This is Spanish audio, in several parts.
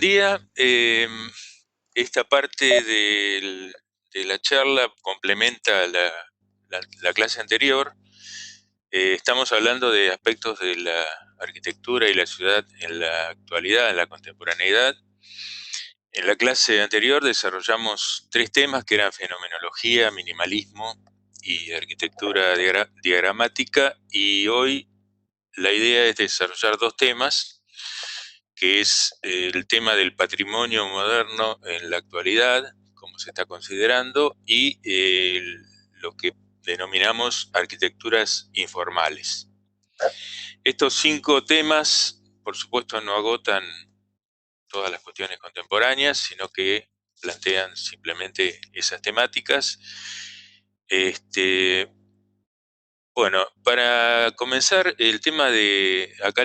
Día, esta parte de la charla complementa la clase anterior. Estamos hablando de aspectos de la arquitectura y la ciudad en la actualidad, en la contemporaneidad. En la clase anterior desarrollamos tres temas que eran fenomenología, minimalismo y arquitectura diagramática, y hoy la idea es desarrollar dos temas, que es el tema del patrimonio moderno en la actualidad, como se está considerando, y lo que denominamos arquitecturas informales. Estos cinco temas, por supuesto, no agotan todas las cuestiones contemporáneas, sino que plantean simplemente esas temáticas. Bueno, para comenzar, el tema acá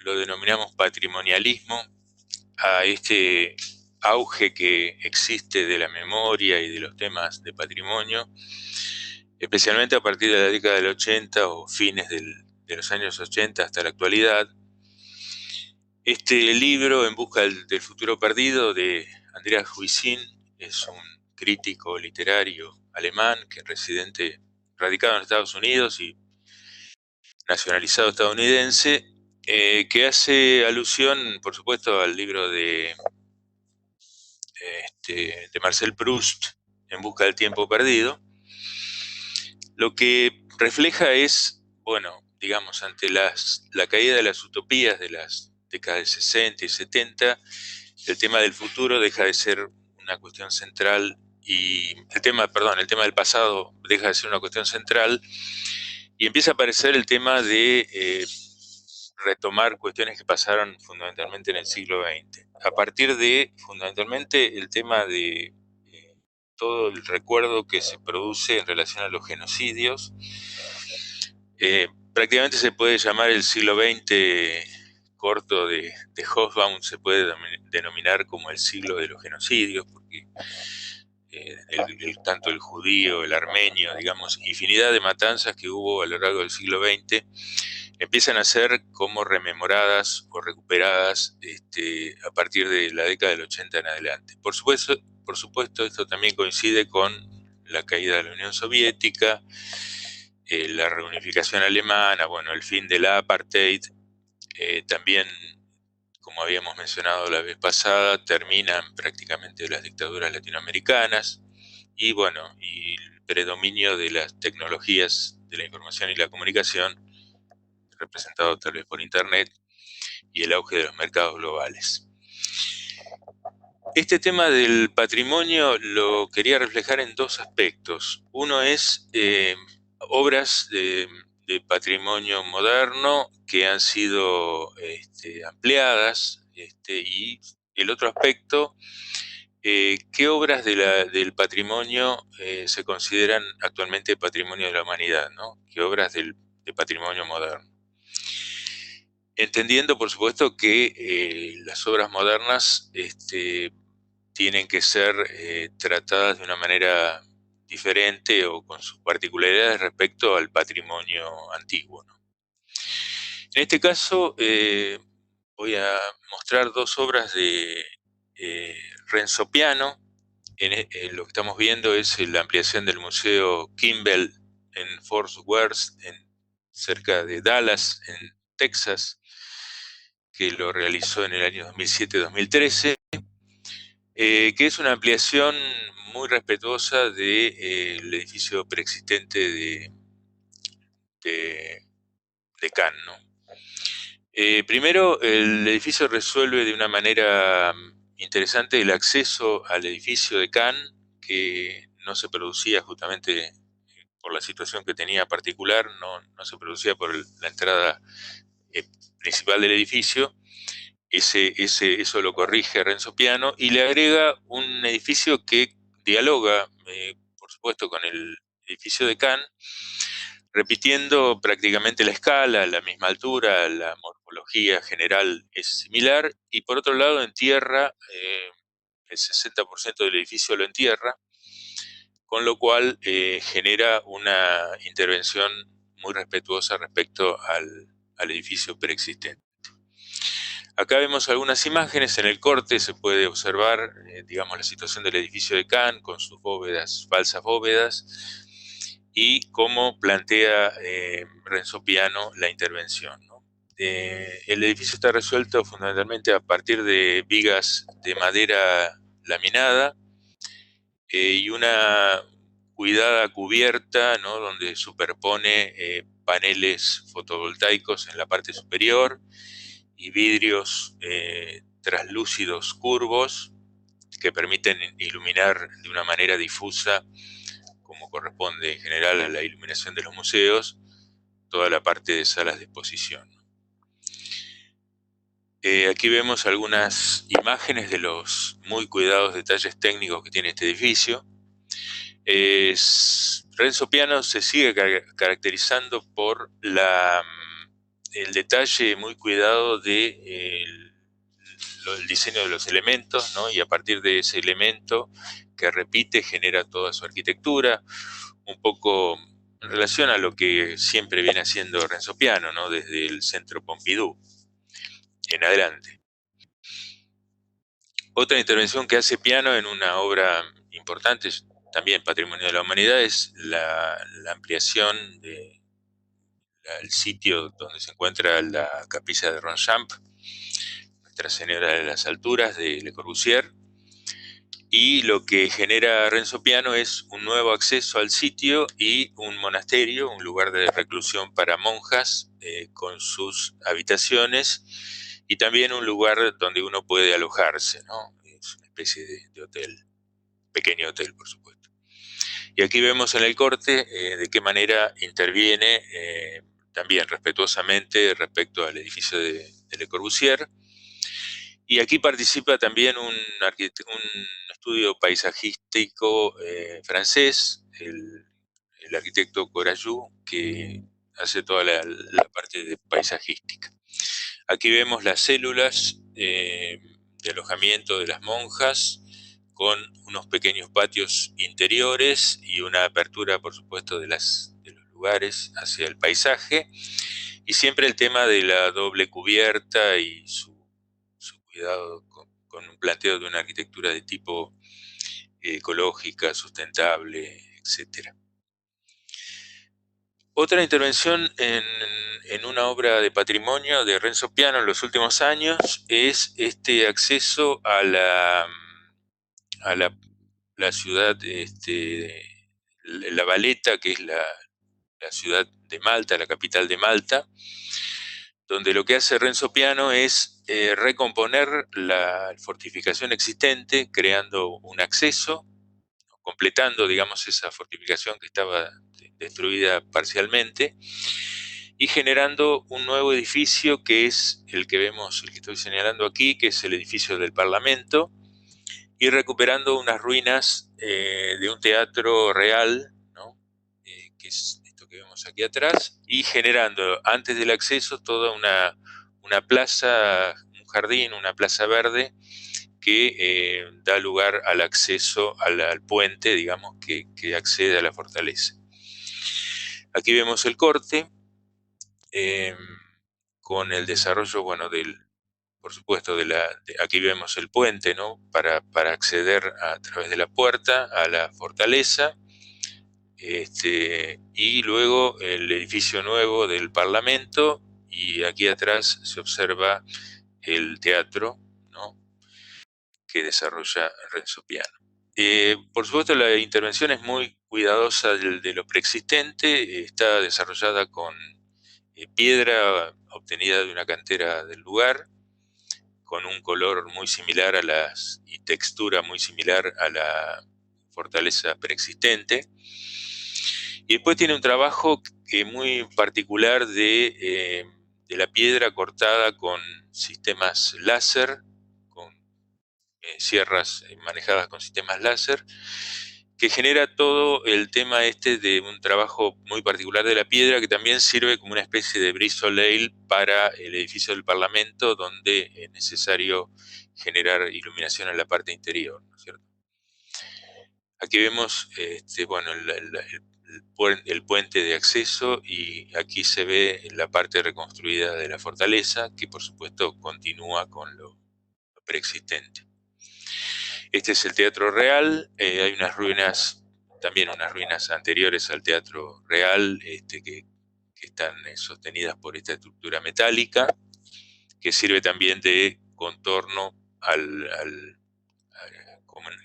lo denominamos patrimonialismo, a este auge que existe de la memoria y de los temas de patrimonio, especialmente a partir de la década del 80 o fines de los años 80 hasta la actualidad. Este libro, En busca del futuro perdido, de Andreas Huizin, es un crítico literario alemán que es radicado en Estados Unidos y nacionalizado estadounidense, que hace alusión, por supuesto, al libro de Marcel Proust, En busca del tiempo perdido. Lo que refleja es, bueno, digamos, ante la caída de las utopías de las décadas de 60 y 70, el tema del futuro deja de ser una cuestión central y el tema del pasado deja de ser una cuestión central y empieza a aparecer el tema de retomar cuestiones que pasaron fundamentalmente en el siglo XX. A partir de, fundamentalmente, el tema de todo el recuerdo que se produce en relación a los genocidios. Prácticamente se puede llamar el siglo XX corto de Hobsbawm, se puede denominar como el siglo de los genocidios, porque tanto el judío, el armenio, digamos, infinidad de matanzas que hubo a lo largo del siglo XX, empiezan a ser como rememoradas o recuperadas a partir de la década del 80 en adelante. Por supuesto, esto también coincide con la caída de la Unión Soviética, la reunificación alemana, bueno, el fin de la apartheid, también, como habíamos mencionado la vez pasada, terminan prácticamente las dictaduras latinoamericanas y, bueno, y el predominio de las tecnologías de la información y la comunicación, representado tal vez por Internet, y el auge de los mercados globales. Este tema del patrimonio lo quería reflejar en dos aspectos. Uno es obras de patrimonio moderno que han sido ampliadas, y el otro aspecto, qué obras del patrimonio se consideran actualmente patrimonio de la humanidad, ¿no? ¿Qué obras de patrimonio moderno? Entendiendo, por supuesto, que las obras modernas tienen que ser tratadas de una manera diferente o con sus particularidades respecto al patrimonio antiguo, ¿no? En este caso, voy a mostrar dos obras de Renzo Piano. Lo que estamos viendo es la ampliación del Museo Kimball en Fort Worth, cerca de Dallas, en Texas, que lo realizó en el año 2007-2013, que es una ampliación muy respetuosa del edificio preexistente de Cannes, ¿no? Primero, el edificio resuelve de una manera interesante el acceso al edificio de Cannes, que no se producía justamente por la situación que tenía particular, no se producía por la entrada principal del edificio. Eso lo corrige Renzo Piano y le agrega un edificio que dialoga, por supuesto, con el edificio de Cannes, repitiendo prácticamente la escala, la misma altura, la morfología general es similar, y por otro lado en tierra, el 60% del edificio lo entierra, con lo cual genera una intervención muy respetuosa respecto al edificio preexistente. Acá vemos algunas imágenes. En el corte se puede observar, digamos, la situación del edificio de Cannes con sus bóvedas, falsas bóvedas, y cómo plantea Renzo Piano la intervención, ¿no? El edificio está resuelto fundamentalmente a partir de vigas de madera laminada y una cuidada cubierta, ¿no?, donde superpone paneles fotovoltaicos en la parte superior y vidrios translúcidos curvos que permiten iluminar de una manera difusa, como corresponde en general a la iluminación de los museos, toda la parte de salas de exposición. Aquí vemos algunas imágenes de los muy cuidados detalles técnicos que tiene este edificio. Renzo Piano se sigue caracterizando por el detalle muy cuidado de el diseño de los elementos, ¿no? Y a partir de ese elemento que repite genera toda su arquitectura, un poco en relación a lo que siempre viene haciendo Renzo Piano, ¿no?, desde el Centro Pompidou en adelante. Otra intervención que hace Piano en una obra importante, también Patrimonio de la Humanidad, es la ampliación del sitio donde se encuentra la capilla de Ronchamp, Nuestra Señora de las Alturas de Le Corbusier, y lo que genera Renzo Piano es un nuevo acceso al sitio y un monasterio, un lugar de reclusión para monjas con sus habitaciones, y también un lugar donde uno puede alojarse, ¿no? Es una especie de hotel, pequeño hotel, por supuesto. Y aquí vemos en el corte de qué manera interviene también respetuosamente respecto al edificio de Le Corbusier. Y aquí participa también un estudio paisajístico francés, el arquitecto Corajou, que hace toda la parte de paisajística. Aquí vemos las células de alojamiento de las monjas, con unos pequeños patios interiores y una apertura, por supuesto, de los lugares hacia el paisaje, y siempre el tema de la doble cubierta y su cuidado con un planteo de una arquitectura de tipo ecológica, sustentable, etc. Otra intervención en una obra de patrimonio de Renzo Piano en los últimos años es este acceso a la ciudad, La Valetta, que es la ciudad de Malta, la capital de Malta, donde lo que hace Renzo Piano es recomponer la fortificación existente, creando un acceso, completando, digamos, esa fortificación que estaba destruida parcialmente, y generando un nuevo edificio que es el que vemos, el que estoy señalando aquí, que es el edificio del Parlamento, y recuperando unas ruinas de un teatro real, ¿no?, que es esto que vemos aquí atrás, y generando antes del acceso toda una plaza, un jardín, una plaza verde que da lugar al acceso al puente, digamos, que accede a la fortaleza. Aquí vemos el corte con el desarrollo, bueno, por supuesto, aquí vemos el puente, ¿no?, para acceder a través de la puerta a la fortaleza, y luego el edificio nuevo del Parlamento, y aquí atrás se observa el teatro, ¿no?, que desarrolla Renzo Piano. Por supuesto, la intervención es muy cuidadosa de lo preexistente, está desarrollada con piedra obtenida de una cantera del lugar, con un color muy similar y textura muy similar a la fortaleza preexistente. Y después tiene un trabajo muy particular de la piedra cortada con sistemas láser, con sierras manejadas con sistemas láser, que genera todo el tema de un trabajo muy particular de la piedra, que también sirve como una especie de brise soleil para el edificio del Parlamento, donde es necesario generar iluminación en la parte interior, ¿no es cierto? Aquí vemos bueno, el puente de acceso, y aquí se ve la parte reconstruida de la fortaleza, que por supuesto continúa con lo preexistente. Este es el Teatro Real. Hay unas ruinas, también unas ruinas anteriores al Teatro Real, que están sostenidas por esta estructura metálica, que sirve también de contorno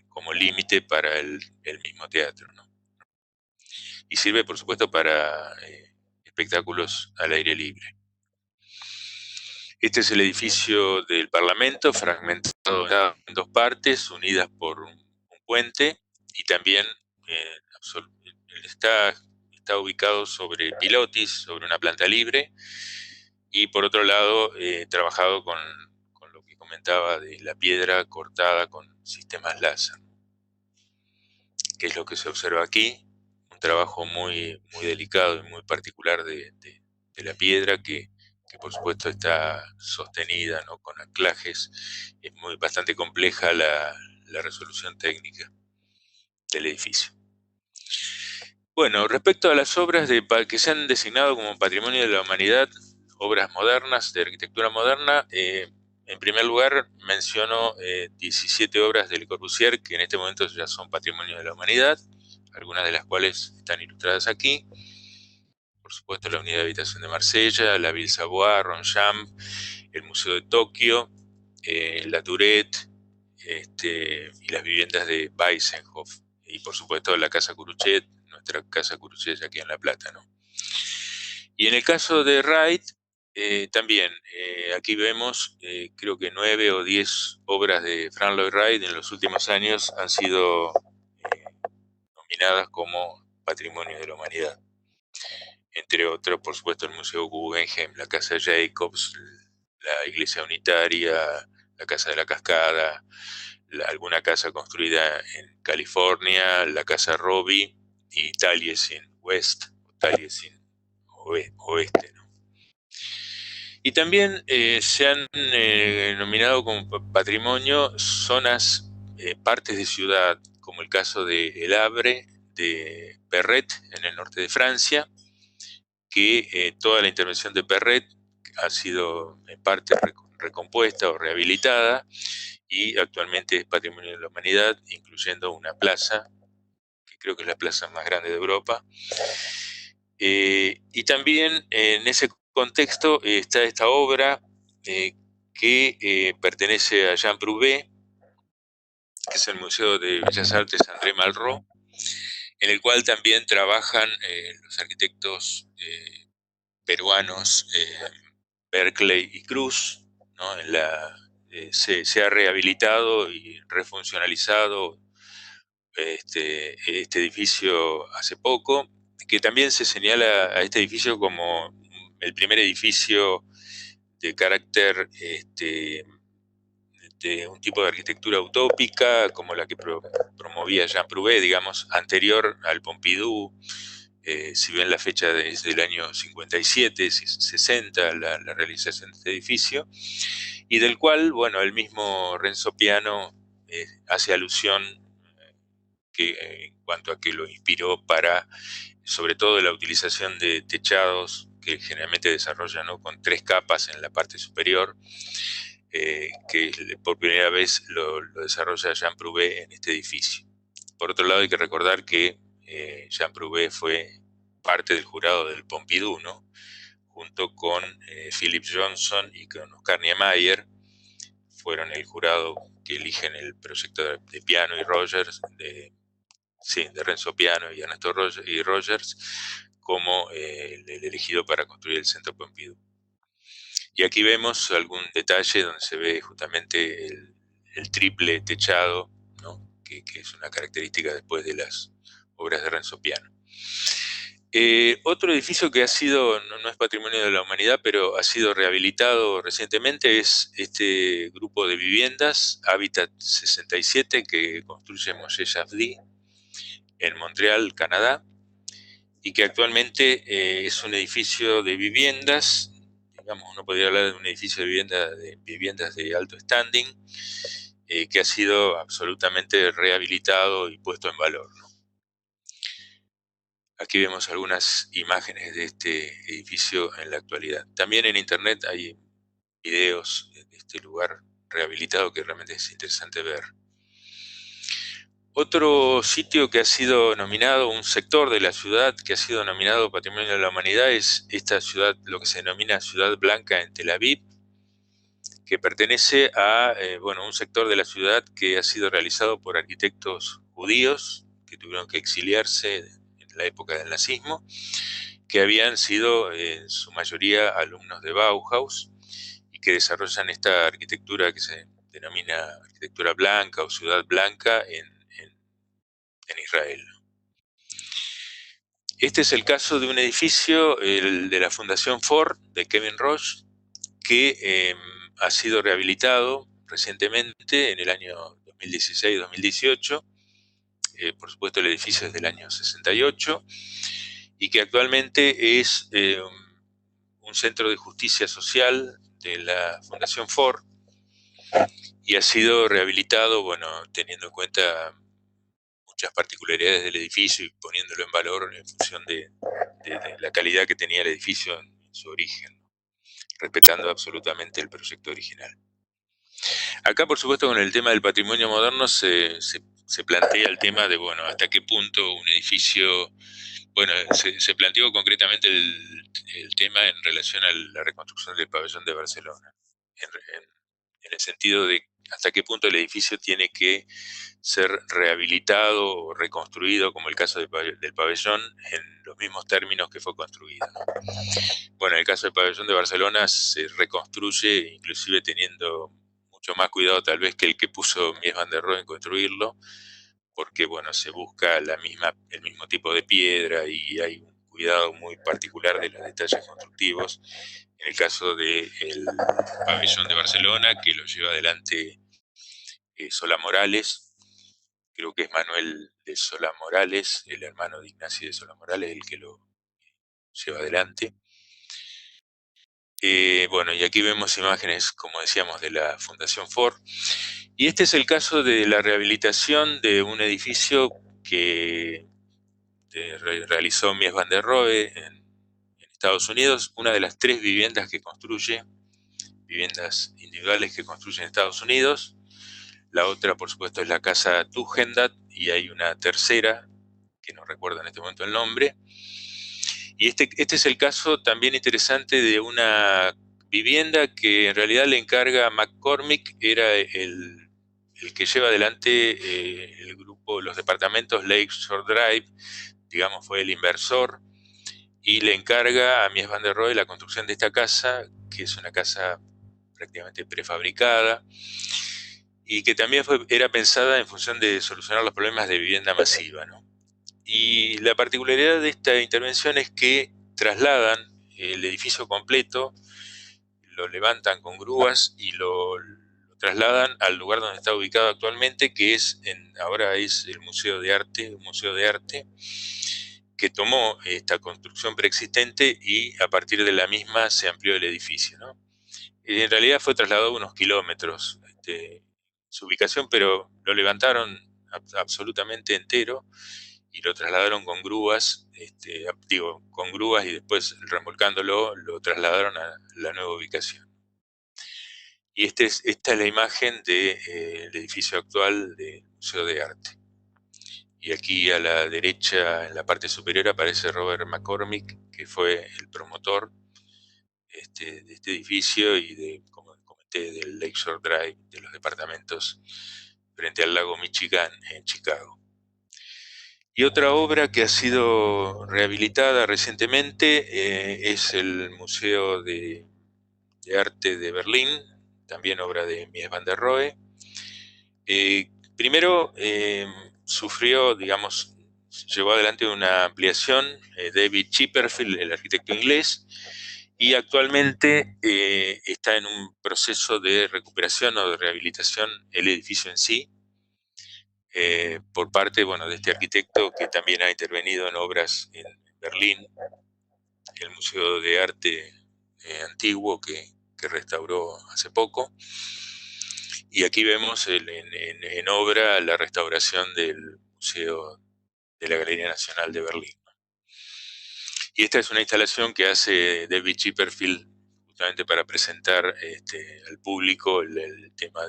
como límite para el mismo teatro, ¿no? Y sirve, por supuesto, para espectáculos al aire libre. Este es el edificio del Parlamento, fragmentado en dos partes, unidas por un puente, y también está ubicado sobre pilotis, sobre una planta libre, y por otro lado, trabajado con lo que comentaba de la piedra cortada con sistemas láser, que es lo que se observa aquí, un trabajo muy, muy delicado y muy particular de la piedra, que por supuesto está sostenida, ¿no?, con anclajes. Es bastante compleja la resolución técnica del edificio. Bueno, respecto a las obras que se han designado como Patrimonio de la Humanidad, obras modernas, de arquitectura moderna, en primer lugar menciono 17 obras de Le Corbusier, que en este momento ya son Patrimonio de la Humanidad, algunas de las cuales están ilustradas aquí. Por supuesto, la Unidad de Habitación de Marsella, la Ville Savoie, Ronchamp, el Museo de Tokio, la Tourette, y las viviendas de Weissenhof, y por supuesto la Casa Curuchet, nuestra Casa Curuchet aquí en La Plata, ¿no? Y en el caso de Wright, también aquí vemos, creo que 9 o 10 obras de Frank Lloyd Wright en los últimos años han sido nominadas como Patrimonio de la Humanidad. Entre otros, por supuesto, el Museo Guggenheim, la Casa Jacobs, la Iglesia Unitaria, la Casa de la Cascada, alguna casa construida en California, la Casa Robbie y Taliesin West, Taliesin Oeste, ¿no? Y también se han nominado como patrimonio zonas, partes de ciudad, como el caso de El Havre, de Perret, en el norte de Francia, que toda la intervención de Perret ha sido en parte recompuesta o rehabilitada, y actualmente es Patrimonio de la Humanidad, incluyendo una plaza, que creo que es la plaza más grande de Europa. Y también en ese contexto está esta obra que pertenece a Jean Prouvé, que es el Museo de Bellas Artes André Malraux, en el cual también trabajan los arquitectos peruanos Berkeley y Cruz, ¿no? Se ha rehabilitado y refuncionalizado este edificio hace poco, que también se señala a este edificio como el primer edificio de carácter de un tipo de arquitectura utópica, como la que promovía Jean Prouvé, digamos, anterior al Pompidou. Si bien la fecha es del año 57, 60, la realización de este edificio, y del cual, bueno, el mismo Renzo Piano hace alusión en cuanto a que lo inspiró para, sobre todo, la utilización de techados que generalmente desarrollan, ¿no?, con 3 capas en la parte superior, que por primera vez lo desarrolla Jean Prouvé en este edificio. Por otro lado, hay que recordar que Jean Prouvé fue parte del jurado del Pompidou, ¿no?, junto con Philip Johnson y con Oscar Niemeyer. Fueron el jurado que eligen el proyecto de Piano y Rogers, de Renzo Piano y Ernesto Rogers, como el elegido para construir el Centro Pompidou. Y aquí vemos algún detalle donde se ve justamente el triple techado, ¿no?, que es una característica después de las obras de Renzo Piano. Otro edificio que ha sido, no es Patrimonio de la Humanidad, pero ha sido rehabilitado recientemente, es este grupo de viviendas, Habitat 67, que construye Moshe Safdie en Montreal, Canadá, y que actualmente es un edificio de viviendas, digamos, uno podría hablar de un edificio de viviendas de alto standing, que ha sido absolutamente rehabilitado y puesto en valor, ¿no? Aquí vemos algunas imágenes de este edificio en la actualidad. También en internet hay videos de este lugar rehabilitado que realmente es interesante ver. Otro sitio que ha sido nominado, un sector de la ciudad que ha sido nominado Patrimonio de la Humanidad, es esta ciudad, lo que se denomina Ciudad Blanca en Tel Aviv, que pertenece a un sector de la ciudad que ha sido realizado por arquitectos judíos que tuvieron que exiliarse en la época del nazismo, que habían sido en su mayoría alumnos de Bauhaus y que desarrollan esta arquitectura que se denomina arquitectura blanca o ciudad blanca en Israel. Este es el caso de un edificio, el de la Fundación Ford, de Kevin Roche, que ha sido rehabilitado recientemente en el año 2016-2018. Por supuesto, el edificio es del año 68 y que actualmente es un centro de justicia social de la Fundación Ford y ha sido rehabilitado, bueno, teniendo en cuenta muchas particularidades del edificio y poniéndolo en valor en función de la calidad que tenía el edificio en su origen, respetando absolutamente el proyecto original. Acá, por supuesto, con el tema del patrimonio moderno se plantea el tema de, bueno, hasta qué punto un edificio, bueno, se planteó concretamente el tema en relación a la reconstrucción del pabellón de Barcelona, en el sentido de hasta qué punto el edificio tiene que ser rehabilitado o reconstruido, como el caso del pabellón, en los mismos términos que fue construido, ¿no? Bueno, en el caso del pabellón de Barcelona se reconstruye, inclusive teniendo mucho más cuidado tal vez que el que puso Mies van der Rohe en construirlo, porque bueno, se busca el mismo tipo de piedra y hay un cuidado muy particular de los detalles constructivos. En el caso del pabellón de Barcelona, que lo lleva adelante Solá Morales, creo que es Manuel de Solá Morales, el hermano de Ignacio de Solá Morales, el que lo lleva adelante. Bueno, y aquí vemos imágenes, como decíamos, de la Fundación Ford. Y este es el caso de la rehabilitación de un edificio que realizó Mies van der Rohe en Estados Unidos, una de las 3 viviendas que construye, viviendas individuales que construye en Estados Unidos. La otra, por supuesto, es la casa Tugendhat, y hay una tercera, que no recuerdo en este momento el nombre. Y este es el caso también interesante de una vivienda que en realidad le encarga a McCormick, era el que lleva adelante el grupo, los departamentos Lakeshore Drive, digamos, fue el inversor, y le encarga a Mies van der Rohe la construcción de esta casa, que es una casa prácticamente prefabricada, y que también era pensada en función de solucionar los problemas de vivienda masiva, ¿no? Y la particularidad de esta intervención es que trasladan el edificio completo, lo levantan con grúas y lo trasladan al lugar donde está ubicado actualmente, que ahora es el Museo de Arte, un museo de arte que tomó esta construcción preexistente y a partir de la misma se amplió el edificio, ¿no? En realidad fue trasladado unos kilómetros su ubicación, pero lo levantaron absolutamente entero y lo trasladaron con grúas, con grúas, y después remolcándolo lo trasladaron a la nueva ubicación. Y esta es la imagen del edificio actual del Museo de Arte. Y aquí a la derecha, en la parte superior, aparece Robert McCormick, que fue el promotor de este edificio y como comenté, del Lakeshore Drive, de los departamentos frente al lago Michigan en Chicago. Y otra obra que ha sido rehabilitada recientemente es el Museo de Arte de Berlín, también obra de Mies van der Rohe. Primero sufrió, digamos, llevó adelante una ampliación David Chipperfield, el arquitecto inglés, y actualmente está en un proceso de recuperación o de rehabilitación el edificio en sí, por parte, bueno, de este arquitecto que también ha intervenido en obras en Berlín, el Museo de Arte antiguo que restauró hace poco. Y aquí vemos en obra la restauración del Museo de la Galería Nacional de Berlín. Y esta es una instalación que hace David Chipperfield justamente para presentar al público el tema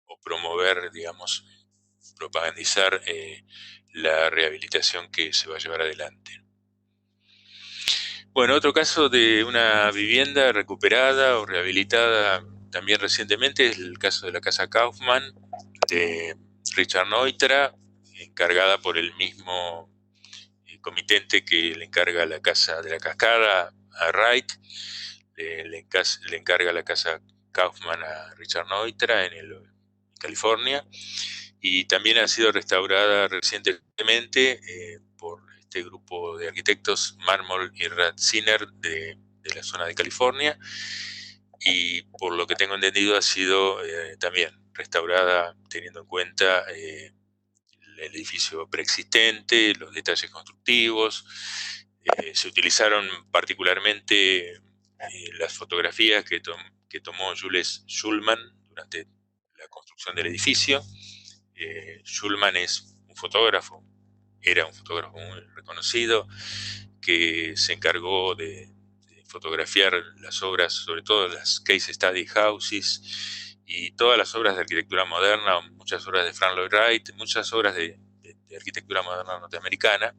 o promover, digamos, propagandizar la rehabilitación que se va a llevar adelante. Bueno, otro caso de una vivienda recuperada o rehabilitada también recientemente es el caso de la Casa Kaufmann de Richard Neutra, encargada por el mismo comitente que le encarga la Casa de la Cascada a Wright, le encarga la Casa Kaufmann a Richard Neutra en California, y también ha sido restaurada recientemente por este grupo de arquitectos Marmol y Ratziner de la zona de California, y por lo que tengo entendido ha sido también restaurada teniendo en cuenta el edificio preexistente, los detalles constructivos. Se utilizaron particularmente las fotografías que tomó Jules Schulman durante la construcción del edificio. Schulman es un fotógrafo, era un fotógrafo muy reconocido, que se encargó de fotografiar las obras, sobre todo las case study houses y todas las obras de arquitectura moderna, muchas obras de Frank Lloyd Wright, muchas obras de arquitectura moderna norteamericana,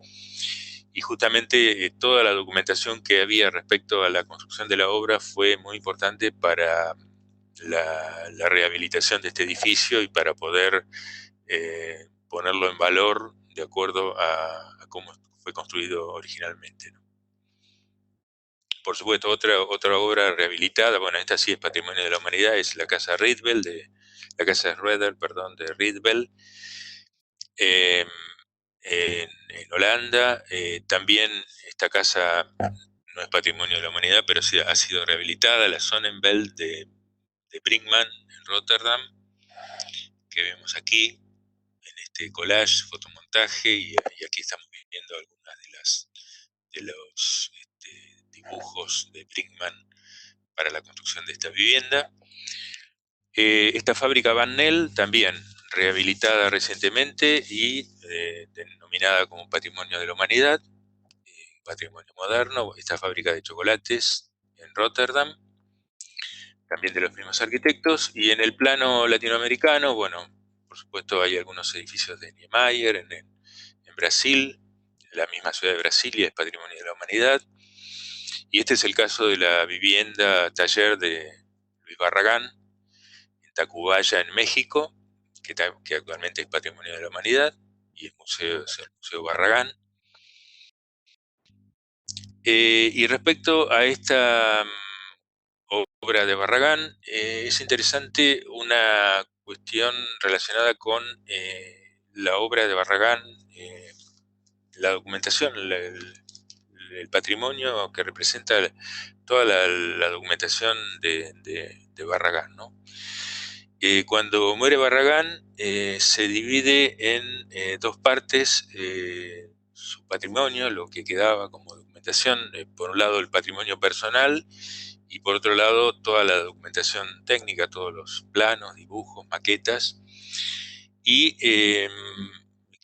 y justamente toda la documentación que había respecto a la construcción de la obra fue muy importante para la rehabilitación de este edificio y para poder ponerlo en valor de acuerdo a cómo fue construido originalmente, ¿no? Por supuesto, otra obra rehabilitada, bueno, esta sí es Patrimonio de la Humanidad, es la Casa Rietveld, la Casa Schroeder, perdón, de Rietveld, en Holanda. También esta casa no es Patrimonio de la Humanidad, pero sí ha sido rehabilitada, la Sonnenwelt de Brinkmann en Rotterdam, que vemos aquí en este collage, fotomontaje, y aquí estamos viendo algunas de los dibujos de Brinkmann para la construcción de esta vivienda. Esta fábrica Van Nel también rehabilitada recientemente y denominada como Patrimonio de la Humanidad, patrimonio moderno, esta fábrica de chocolates en Rotterdam, también de los mismos arquitectos. Y en el plano latinoamericano, bueno, por supuesto hay algunos edificios de Niemeyer en Brasil, la misma ciudad de Brasilia es Patrimonio de la Humanidad. Y este es el caso de la vivienda taller de Luis Barragán, en Tacubaya, en México, que actualmente es Patrimonio de la Humanidad, y es el Museo Barragán. Y respecto a esta obra de Barragán, es interesante una cuestión relacionada con la obra de Barragán, la documentación, el patrimonio que representa toda la documentación de Barragán, ¿no? Cuando muere Barragán, se divide en dos partes su patrimonio, lo que quedaba como documentación, por un lado el patrimonio personal y por otro lado toda la documentación técnica, todos los planos, dibujos, maquetas, y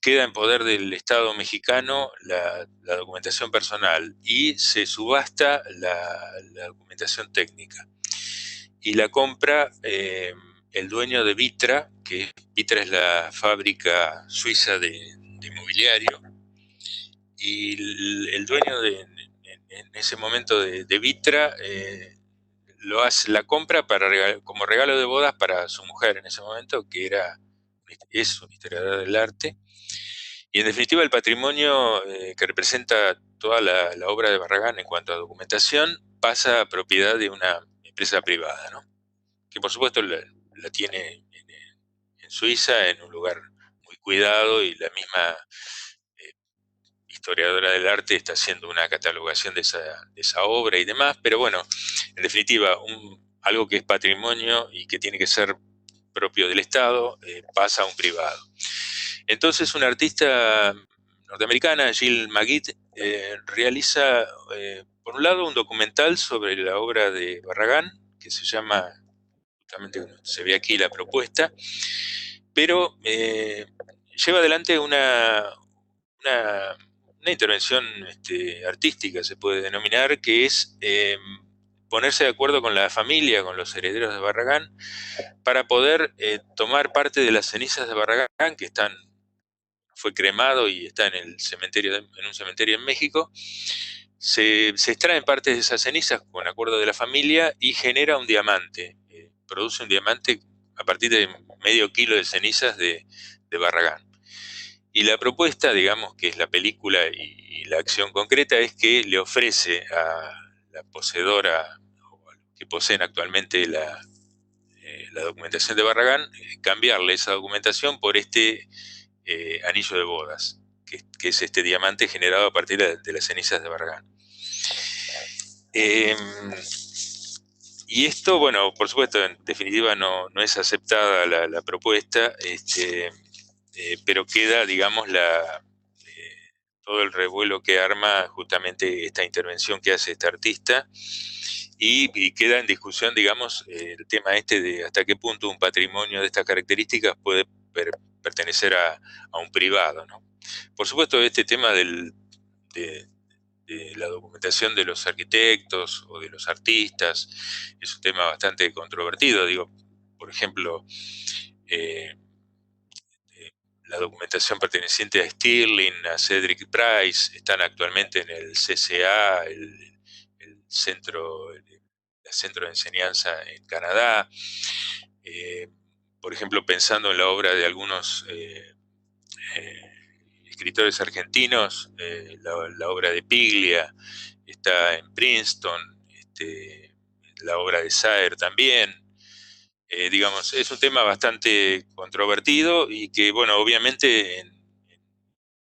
queda en poder del Estado mexicano la documentación personal y se subasta la documentación técnica. Y la compra el dueño de Vitra, que Vitra es la fábrica suiza de mobiliario, y el dueño en ese momento de Vitra la compra como regalo de bodas para su mujer en ese momento, que es un historiador del arte. Y en definitiva el patrimonio que representa toda la obra de Barragán en cuanto a documentación pasa a propiedad de una empresa privada, ¿no? Que por supuesto la tiene en Suiza, en un lugar muy cuidado, y la misma historiadora del arte está haciendo una catalogación de esa obra y demás, pero bueno, en definitiva, algo que es patrimonio y que tiene que ser propio del Estado, pasa a un privado. Entonces, una artista norteamericana, Jill Magid, realiza, por un lado, un documental sobre la obra de Barragán, que se llama, justamente se ve aquí la propuesta, pero lleva adelante una una intervención artística, se puede denominar, que es ponerse de acuerdo con la familia, con los herederos de Barragán, para poder tomar parte de las cenizas de Barragán, que fue cremado y está en el cementerio, en un cementerio en México. Se extraen partes de esas cenizas con acuerdo de la familia y genera un diamante. Produce un diamante a partir de medio kilo de cenizas de Barragán. Y la propuesta, digamos, que es la película y la acción concreta, es que le ofrece a la poseedora, o a los que poseen actualmente la documentación de Barragán, cambiarle esa documentación por este anillo de bodas, que es este diamante generado a partir de las cenizas de Barragán. Y esto, bueno, por supuesto, en definitiva no es aceptada la propuesta, pero queda, digamos, todo el revuelo que arma justamente esta intervención que hace este artista, y queda en discusión, digamos, el tema de hasta qué punto un patrimonio de estas características puede pertenecer a un privado, ¿no? Por supuesto, este tema de la documentación de los arquitectos o de los artistas es un tema bastante controvertido. Digo, por ejemplo, eh, la documentación perteneciente a Stirling, a Cedric Price, están actualmente en el CCA, el centro de enseñanza en Canadá. Por ejemplo, pensando en la obra de algunos escritores argentinos, la obra de Piglia está en Princeton, la obra de Saer también. Digamos, es un tema bastante controvertido y que, bueno, obviamente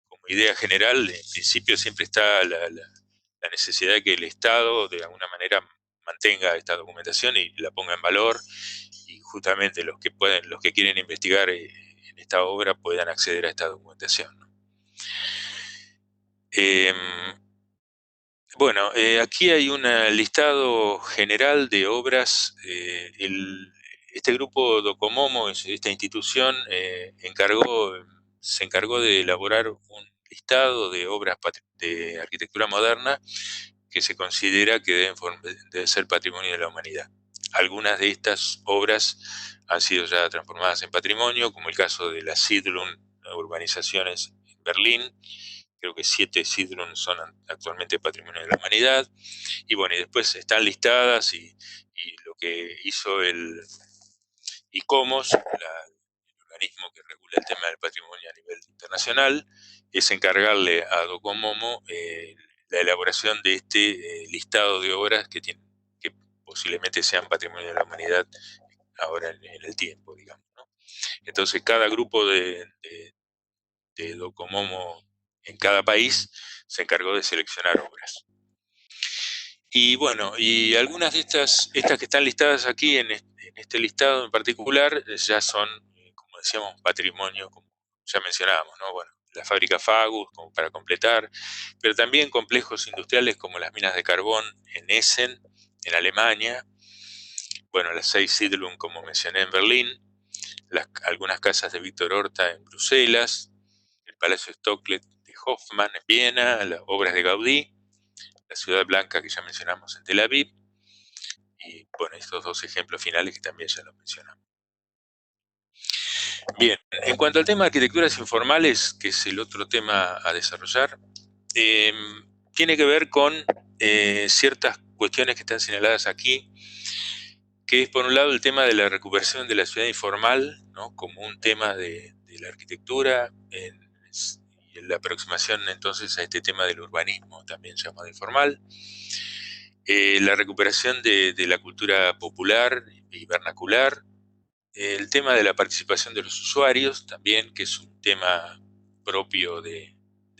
como idea general, en principio siempre está la necesidad de que el Estado de alguna manera mantenga esta documentación y la ponga en valor, y justamente los que quieren investigar en esta obra puedan acceder a esta documentación, ¿no? Eh, bueno, aquí hay un listado general de obras. Este grupo Docomomo, esta institución, se encargó de elaborar un listado de obras de arquitectura moderna que se considera que deben ser patrimonio de la humanidad. Algunas de estas obras han sido ya transformadas en patrimonio, como el caso de las Siedlung urbanizaciones en Berlín. Creo que 7 Siedlung son actualmente patrimonio de la humanidad. Y bueno, y después están listadas, y lo que hizo el ICOMOS, el organismo que regula el tema del patrimonio a nivel internacional, es encargarle a Docomomo la elaboración de este listado de obras que posiblemente sean patrimonio de la humanidad ahora en el tiempo, digamos, ¿no? Entonces, cada grupo de Docomomo en cada país se encargó de seleccionar obras. Y bueno, y algunas de estas que están listadas aquí en este listado en particular, ya son, como decíamos, patrimonio, como ya mencionábamos, ¿no? Bueno, la fábrica Fagus, como para completar, pero también complejos industriales como las minas de carbón en Essen, en Alemania, bueno, las 6 Siedlung, como mencioné, en Berlín, algunas casas de Víctor Horta en Bruselas, el Palacio Stocklet de Hoffmann en Viena, las obras de Gaudí, la Ciudad Blanca que ya mencionamos en Tel Aviv, y bueno, estos dos ejemplos finales que también ya los mencionamos. Bien, en cuanto al tema de arquitecturas informales, que es el otro tema a desarrollar, tiene que ver con ciertas cuestiones que están señaladas aquí, que es por un lado el tema de la recuperación de la ciudad informal, ¿no? Como un tema de la arquitectura, y la aproximación entonces a este tema del urbanismo, también llamado informal. La recuperación de la cultura popular y vernacular, el tema de la participación de los usuarios también, que es un tema propio de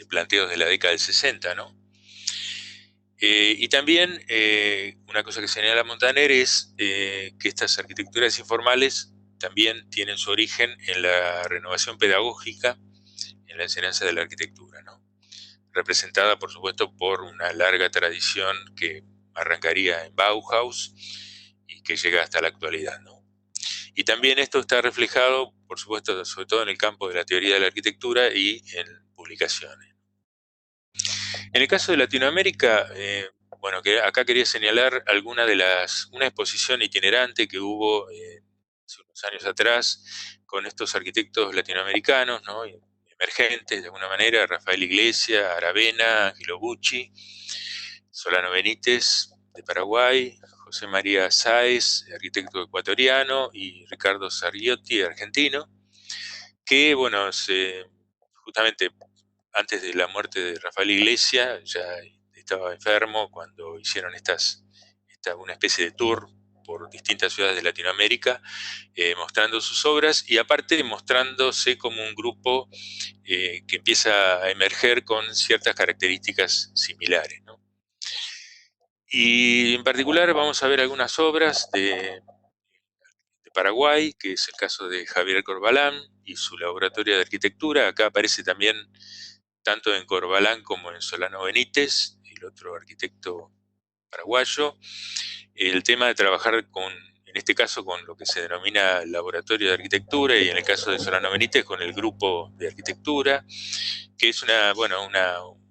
planteos de la década del 60, ¿no? Y también una cosa que señala Montaner es que estas arquitecturas informales también tienen su origen en la renovación pedagógica, en la enseñanza de la arquitectura, ¿no? Representada, por supuesto, por una larga tradición que arrancaría en Bauhaus y que llega hasta la actualidad, ¿no? Y también esto está reflejado, por supuesto, sobre todo en el campo de la teoría de la arquitectura y en publicaciones. En el caso de Latinoamérica, bueno, que acá quería señalar una exposición itinerante que hubo hace unos años atrás con estos arquitectos latinoamericanos, ¿no? Emergentes de alguna manera: Rafael Iglesia, Aravena, Angelo Bucci, Solano Benítez de Paraguay, José María Sáez, arquitecto ecuatoriano, y Ricardo Sargiotti, argentino, que, bueno, justamente antes de la muerte de Rafael Iglesia, ya estaba enfermo cuando hicieron una especie de tour por distintas ciudades de Latinoamérica, mostrando sus obras y aparte mostrándose como un grupo que empieza a emerger con ciertas características similares, ¿no? Y en particular vamos a ver algunas obras de Paraguay, que es el caso de Javier Corbalán y su laboratorio de arquitectura. Acá aparece también, tanto en Corbalán como en Solano Benítez, el otro arquitecto paraguayo, el tema de trabajar en este caso, con lo que se denomina laboratorio de arquitectura, y en el caso de Solano Benítez, con el grupo de arquitectura, que es una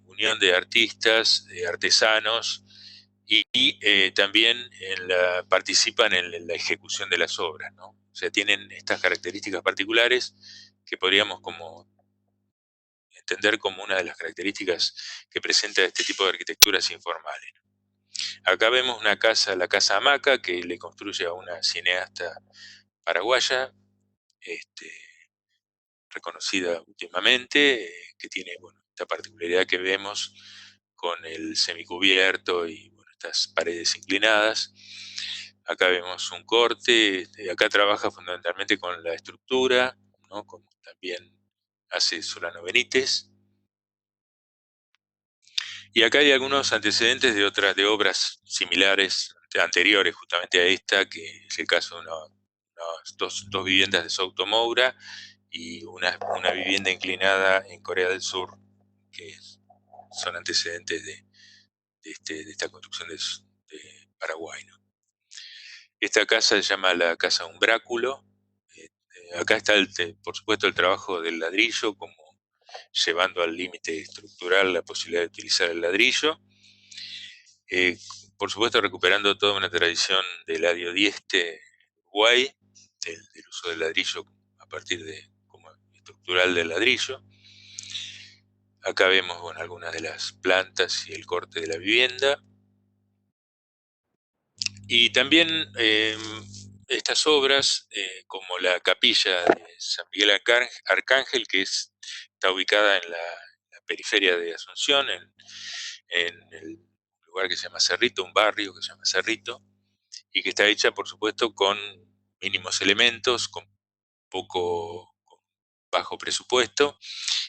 unión de artistas, de artesanos, y también participan en la ejecución de las obras, ¿no? O sea, tienen estas características particulares que podríamos como entender como una de las características que presenta este tipo de arquitecturas informales. Acá vemos una casa, la Casa Hamaca, que le construye a una cineasta paraguaya, este, reconocida últimamente, que tiene, bueno, esta particularidad que vemos con el semicubierto y, bueno, estas paredes inclinadas. Acá vemos un corte, acá trabaja fundamentalmente con la estructura, ¿no? Como también hace Solano Benítez. Y acá hay algunos antecedentes de obras similares, anteriores justamente a esta, que es el caso de dos viviendas de Souto Moura y una vivienda inclinada en Corea del Sur, que son antecedentes de esta construcción de Paraguay, ¿no? Esta casa se llama la Casa Umbráculo. Acá está, por supuesto, el trabajo del ladrillo, como llevando al límite estructural la posibilidad de utilizar el ladrillo. Eh, por supuesto, recuperando toda una tradición del Adio Dieste Uruguay, del uso del ladrillo a partir como estructural del ladrillo. Acá vemos, bueno, algunas de las plantas y el corte de la vivienda. Y también estas obras, como la capilla de San Miguel Arcángel, que está ubicada en la periferia de Asunción, en el lugar que se llama Cerrito, un barrio que se llama Cerrito, y que está hecha, por supuesto, con mínimos elementos, con bajo presupuesto,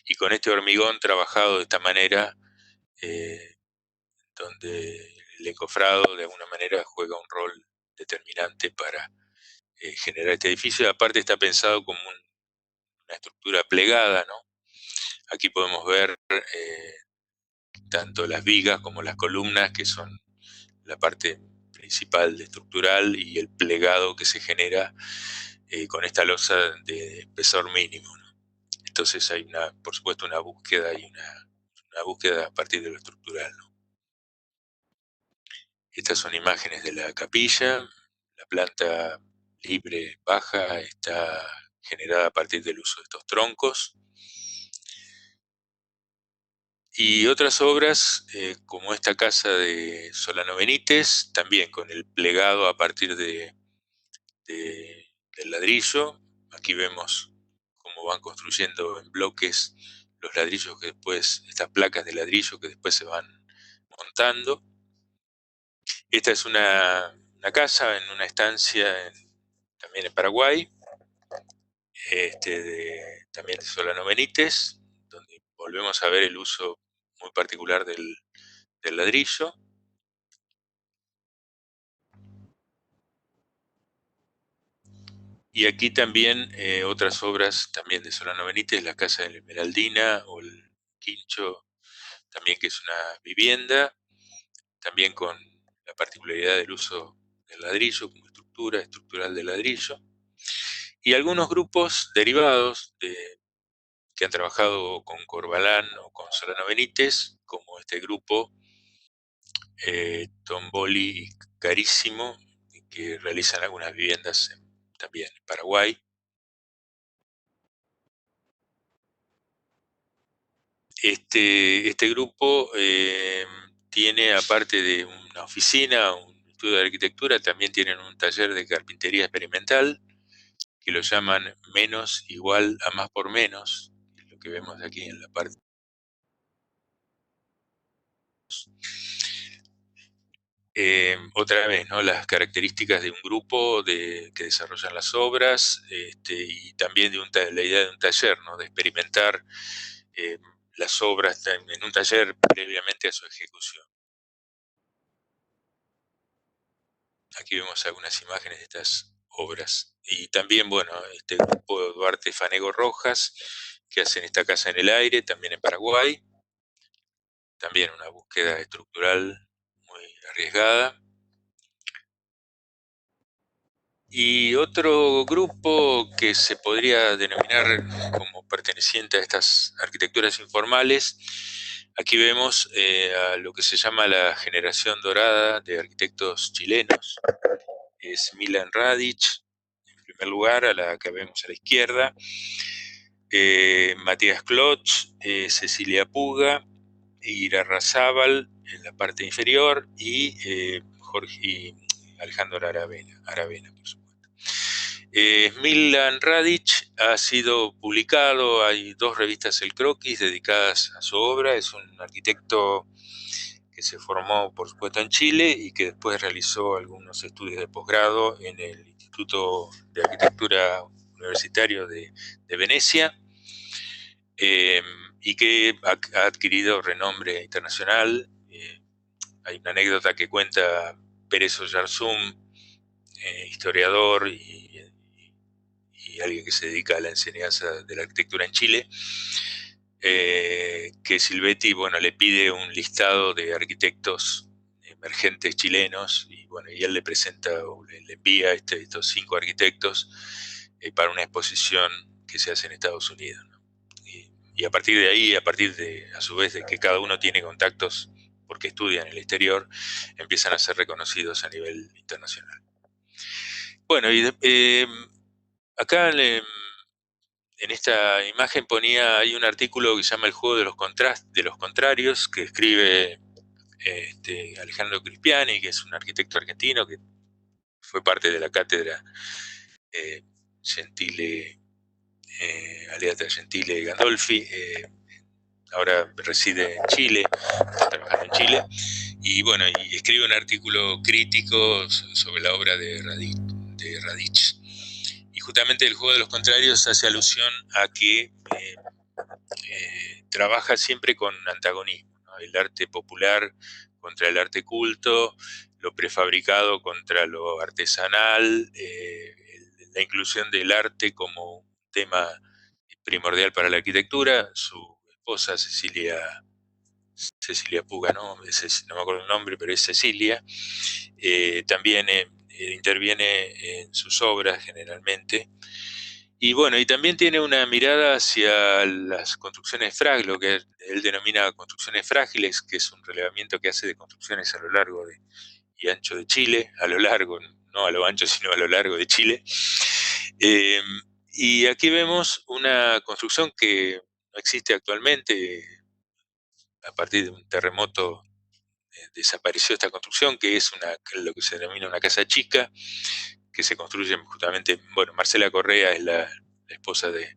y con este hormigón trabajado de esta manera, eh, donde el encofrado de alguna manera juega un rol determinante para generar este edificio. Aparte, está pensado como una estructura plegada, ¿no? Aquí podemos ver tanto las vigas como las columnas, que son la parte principal de estructural, y el plegado que se genera con esta losa de espesor mínimo, ¿no? Entonces hay por supuesto, una búsqueda una búsqueda a partir de lo estructural, ¿no? Estas son imágenes de la capilla. La planta libre baja está generada a partir del uso de estos troncos. Y otras obras, como esta casa de Solano Benítez, también con el plegado a partir del ladrillo. Aquí vemos cómo van construyendo en bloques los ladrillos que después, estas placas de ladrillo que después se van montando. Esta es una casa en una estancia también en Paraguay, también de Solano Benítez, donde volvemos a ver el uso muy particular del ladrillo. Y aquí también otras obras también de Solano Benítez, la Casa de la Esmeraldina o el Quincho, también, que es una vivienda, también con la particularidad del uso del ladrillo como estructural del ladrillo. Y algunos grupos derivados que han trabajado con Corbalán o con Solano Benítez, como este grupo Tomboli y Carísimo, que realizan algunas viviendas también en Paraguay. Este grupo tiene, aparte de una oficina, un estudio de arquitectura, también tienen un taller de carpintería experimental, que lo llaman menos igual a más por menos, que es lo que vemos aquí en la parte. Otra vez, ¿no? Las características de un grupo que desarrollan las obras, y también la idea de un taller, ¿no? De experimentar eh, las obras en un taller previamente a su ejecución. Aquí vemos algunas imágenes de estas obras. Y también, bueno, este grupo Duarte Fanego Rojas, que hacen esta casa en el aire, también en Paraguay. También una búsqueda estructural muy arriesgada. Y otro grupo que se podría denominar como perteneciente a estas arquitecturas informales, aquí vemos a lo que se llama la generación dorada de arquitectos chilenos. Es Milan Radic, en primer lugar, a la que vemos a la izquierda, Matías Klotz, Cecilia Puga, Ira Razábal en la parte inferior y Alejandro Aravena, por supuesto. Milan Radic ha sido publicado, hay 2 revistas El Croquis dedicadas a su obra, es un arquitecto que se formó por supuesto en Chile y que después realizó algunos estudios de posgrado en el Instituto de Arquitectura Universitario de Venecia, y que ha adquirido renombre internacional. Hay una anécdota que cuenta Pérez Oyarzún, historiador y alguien que se dedica a la enseñanza de la arquitectura en Chile, que Silvetti, bueno, le pide un listado de arquitectos emergentes chilenos y bueno, y él le presenta o le envía estos 5 arquitectos para una exposición que se hace en Estados Unidos, ¿no? Y a partir de ahí, a su vez de que cada uno tiene contactos porque estudian en el exterior, empiezan a ser reconocidos a nivel internacional. Bueno, acá en esta imagen hay un artículo que se llama El juego de los contrarios, que escribe Alejandro Crispiani, que es un arquitecto argentino que fue parte de la cátedra Gentile, Aleata Gentile Gandolfi. Ahora reside en Chile, está trabajando en Chile, y bueno, y escribe un artículo crítico sobre la obra de Radic. Y justamente el juego de los contrarios hace alusión a que trabaja siempre con antagonismo, ¿no? El arte popular contra el arte culto, lo prefabricado contra lo artesanal, la inclusión del arte como un tema primordial para la arquitectura. Su esposa Cecilia Puga, no me acuerdo el nombre, pero es Cecilia, también interviene en sus obras generalmente. Y bueno, y también tiene una mirada hacia las construcciones frágiles, lo que él denomina construcciones frágiles, que es un relevamiento que hace de construcciones a lo largo y ancho de Chile, a lo largo, no a lo ancho, sino a lo largo de Chile. Eh, y aquí vemos una construcción que no existe actualmente. A partir de un terremoto desapareció esta construcción, que es lo que se denomina una casa chica, que se construye justamente, bueno, Marcela Correa es la esposa de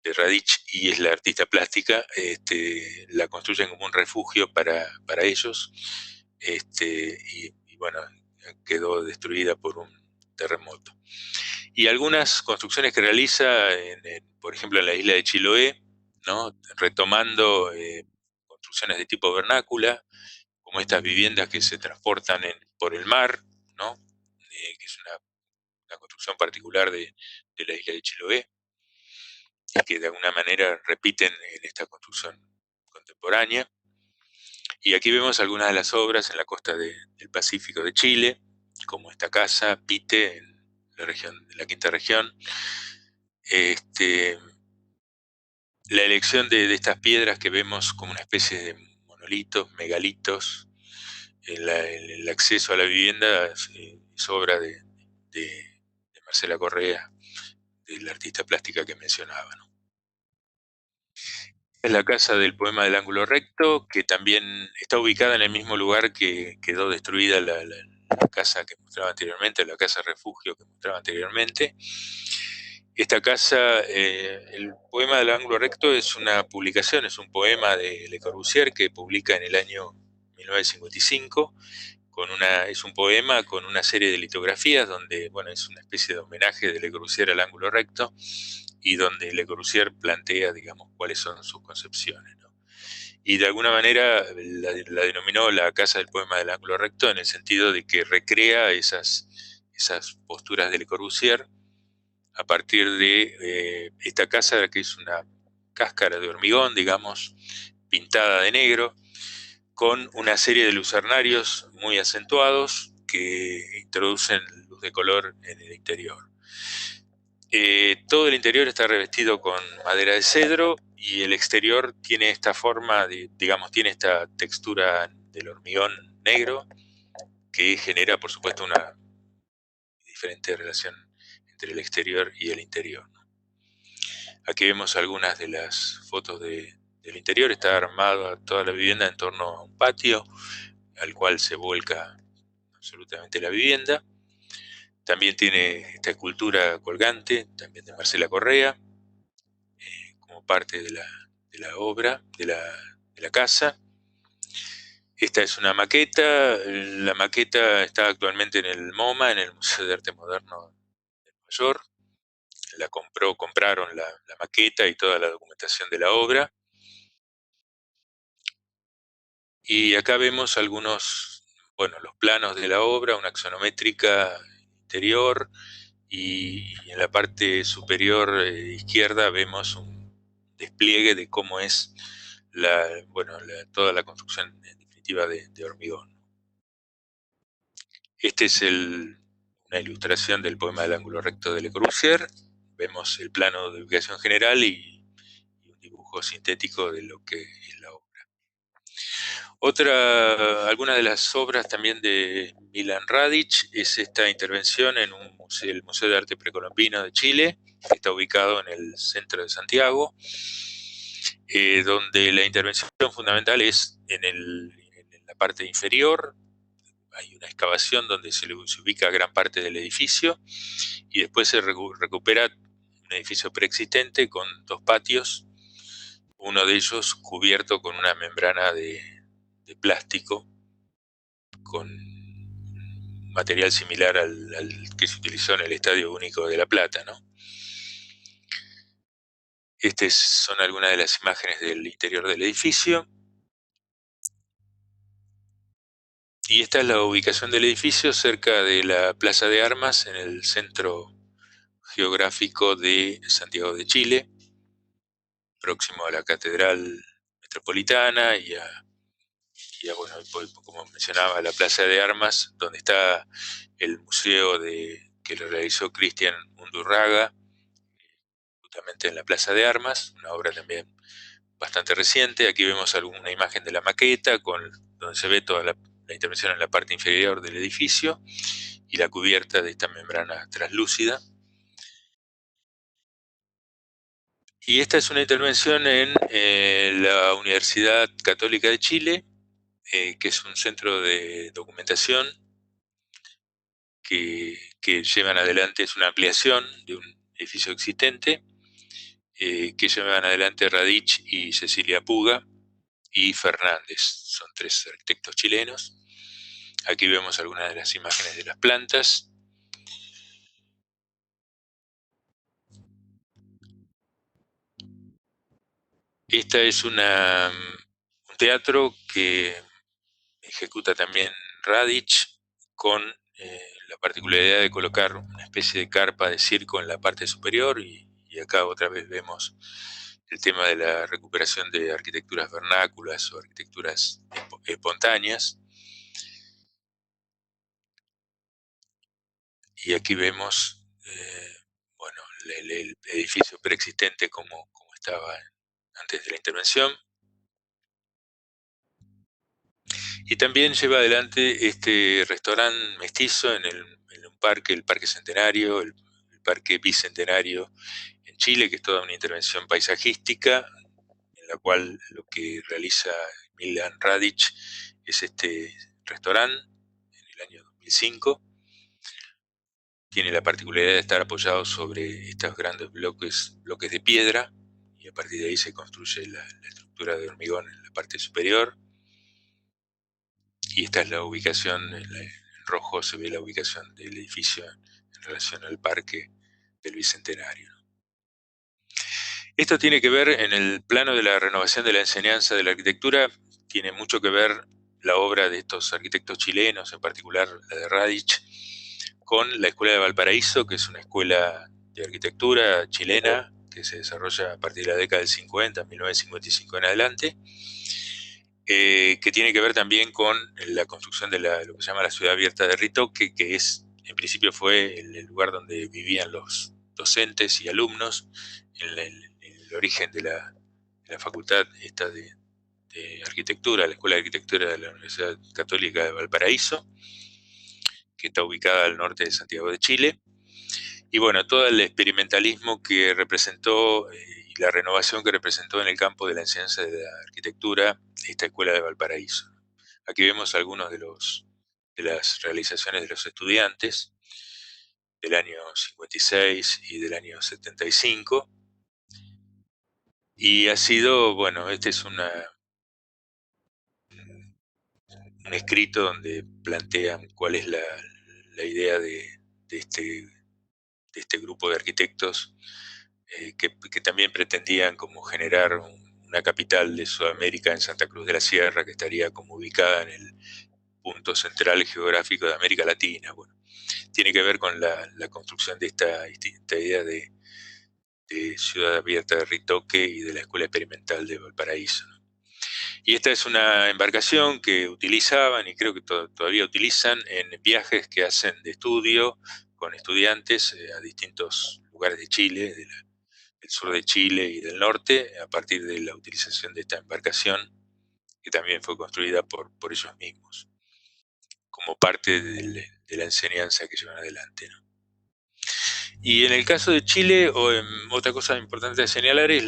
Radic y es la artista plástica. La construyen como un refugio para ellos, y bueno, quedó destruida por un terremoto. Y algunas construcciones que realiza, por ejemplo, en la isla de Chiloé, ¿no? Retomando construcciones de tipo vernácula, como estas viviendas que se transportan por el mar, ¿no? Que es una construcción particular de la isla de Chiloé, y que de alguna manera repiten en esta construcción contemporánea. Y aquí vemos algunas de las obras en la costa del Pacífico de Chile, como esta casa, Pite, en la quinta región. la elección de estas piedras que vemos como una especie de monolitos, megalitos, el acceso a la vivienda es obra de Marcela Correa, de la artista plástica que mencionaba, ¿no? Es la casa del poema del ángulo recto, que también está ubicada en el mismo lugar que quedó destruida la casa que mostraba anteriormente, la casa refugio que mostraba anteriormente. Esta casa, el poema del ángulo recto es una publicación, es un poema de Le Corbusier que publica en el año 1955. Es un poema con una serie de litografías donde, bueno, es una especie de homenaje de Le Corbusier al ángulo recto y donde Le Corbusier plantea, digamos, cuáles son sus concepciones, ¿no? Y de alguna manera la denominó la Casa del Poema del Ángulo Recto en el sentido de que recrea esas posturas de Le Corbusier a partir de esta casa que es una cáscara de hormigón, digamos, pintada de negro, con una serie de lucernarios muy acentuados que introducen luz de color en el interior. Todo el interior está revestido con madera de cedro y el exterior tiene esta forma, digamos, tiene esta textura del hormigón negro que genera, por supuesto, una diferente relación entre el exterior y el interior. Aquí vemos algunas de las fotos del interior. Está armada toda la vivienda en torno a un patio al cual se vuelca absolutamente la vivienda. También tiene esta escultura colgante, también de Marcela Correa, como parte de la obra, de la casa. Esta es una maqueta. La maqueta está actualmente en el MoMA, en el Museo de Arte Moderno de Nueva York. Compraron la maqueta y toda la documentación de la obra. Y acá vemos bueno, los planos de la obra, una axonométrica interior, y en la parte superior izquierda vemos un despliegue de cómo es bueno, toda la construcción en definitiva de hormigón. Este es una ilustración del poema del ángulo recto de Le Corbusier. Vemos el plano de ubicación general y un dibujo sintético de lo que es la obra. Algunas de las obras también de Milan Radic es esta intervención en el Museo de Arte Precolombino de Chile, que está ubicado en el centro de Santiago, donde la intervención fundamental es en la parte inferior. Hay una excavación donde se ubica gran parte del edificio y después se recupera un edificio preexistente con dos patios, uno de ellos cubierto con una membrana de plástico con material similar al que se utilizó en el Estadio Único de La Plata, ¿no? Estas son algunas de las imágenes del interior del edificio. Y esta es la ubicación del edificio cerca de la Plaza de Armas, en el centro geográfico de Santiago de Chile, próximo a la Catedral Metropolitana bueno, como mencionaba, la Plaza de Armas, donde está el museo que lo realizó Cristian Undurraga, justamente en la Plaza de Armas, una obra también bastante reciente. Aquí vemos una imagen de la maqueta donde se ve toda la intervención en la parte inferior del edificio y la cubierta de esta membrana translúcida. Y esta es una intervención en la Universidad Católica de Chile, que es un centro de documentación que llevan adelante, es una ampliación de un edificio existente, que llevan adelante Radich y Cecilia Puga y Fernández. Son tres arquitectos chilenos. Aquí vemos algunas de las imágenes de las plantas. Esta es un teatro que ejecuta también Radich con la particularidad de colocar una especie de carpa de circo en la parte superior y acá otra vez vemos el tema de la recuperación de arquitecturas vernáculas o arquitecturas espontáneas. Y aquí vemos bueno, el edificio preexistente como estaba antes de la intervención. Y también lleva adelante este restaurante mestizo en un parque, el Parque Centenario, el Parque Bicentenario en Chile, que es toda una intervención paisajística, en la cual lo que realiza Milan Radic es este restaurante en el año 2005. Tiene la particularidad de estar apoyado sobre estos grandes bloques de piedra, y a partir de ahí se construye la estructura de hormigón en la parte superior. Y esta es la ubicación, en rojo se ve la ubicación del edificio en relación al parque del Bicentenario. Esto tiene que ver en el plano de la renovación de la enseñanza de la arquitectura, tiene mucho que ver la obra de estos arquitectos chilenos, en particular la de Radich, con la Escuela de Valparaíso, que es una escuela de arquitectura chilena que se desarrolla a partir de la década del 50, 1955 en adelante, que tiene que ver también con la construcción de lo que se llama la ciudad abierta de Ritoque, que es, en principio fue el lugar donde vivían los docentes y alumnos, en el origen de la facultad esta de arquitectura, la Escuela de Arquitectura de la Universidad Católica de Valparaíso, que está ubicada al norte de Santiago de Chile. Y bueno, todo el experimentalismo que representó y la renovación que representó en el campo de la enseñanza de la arquitectura esta Escuela de Valparaíso. Aquí vemos algunos de las realizaciones de los estudiantes del año 56 y del año 75. Y ha sido, bueno, este es un escrito donde plantean cuál es la idea de este grupo de arquitectos que también pretendían como generar una capital de Sudamérica en Santa Cruz de la Sierra, que estaría como ubicada en el punto central geográfico de América Latina. Bueno, tiene que ver con la construcción de esta idea de ciudad abierta de Ritoque y de la Escuela Experimental de Valparaíso, ¿no? Y esta es una embarcación que utilizaban y creo que todavía utilizan en viajes que hacen de estudio con estudiantes a distintos lugares de Chile, del sur de Chile y del norte, a partir de la utilización de esta embarcación, que también fue construida por ellos mismos, como parte de la enseñanza que llevan adelante, ¿no? Y en el caso de Chile, otra cosa importante a señalar es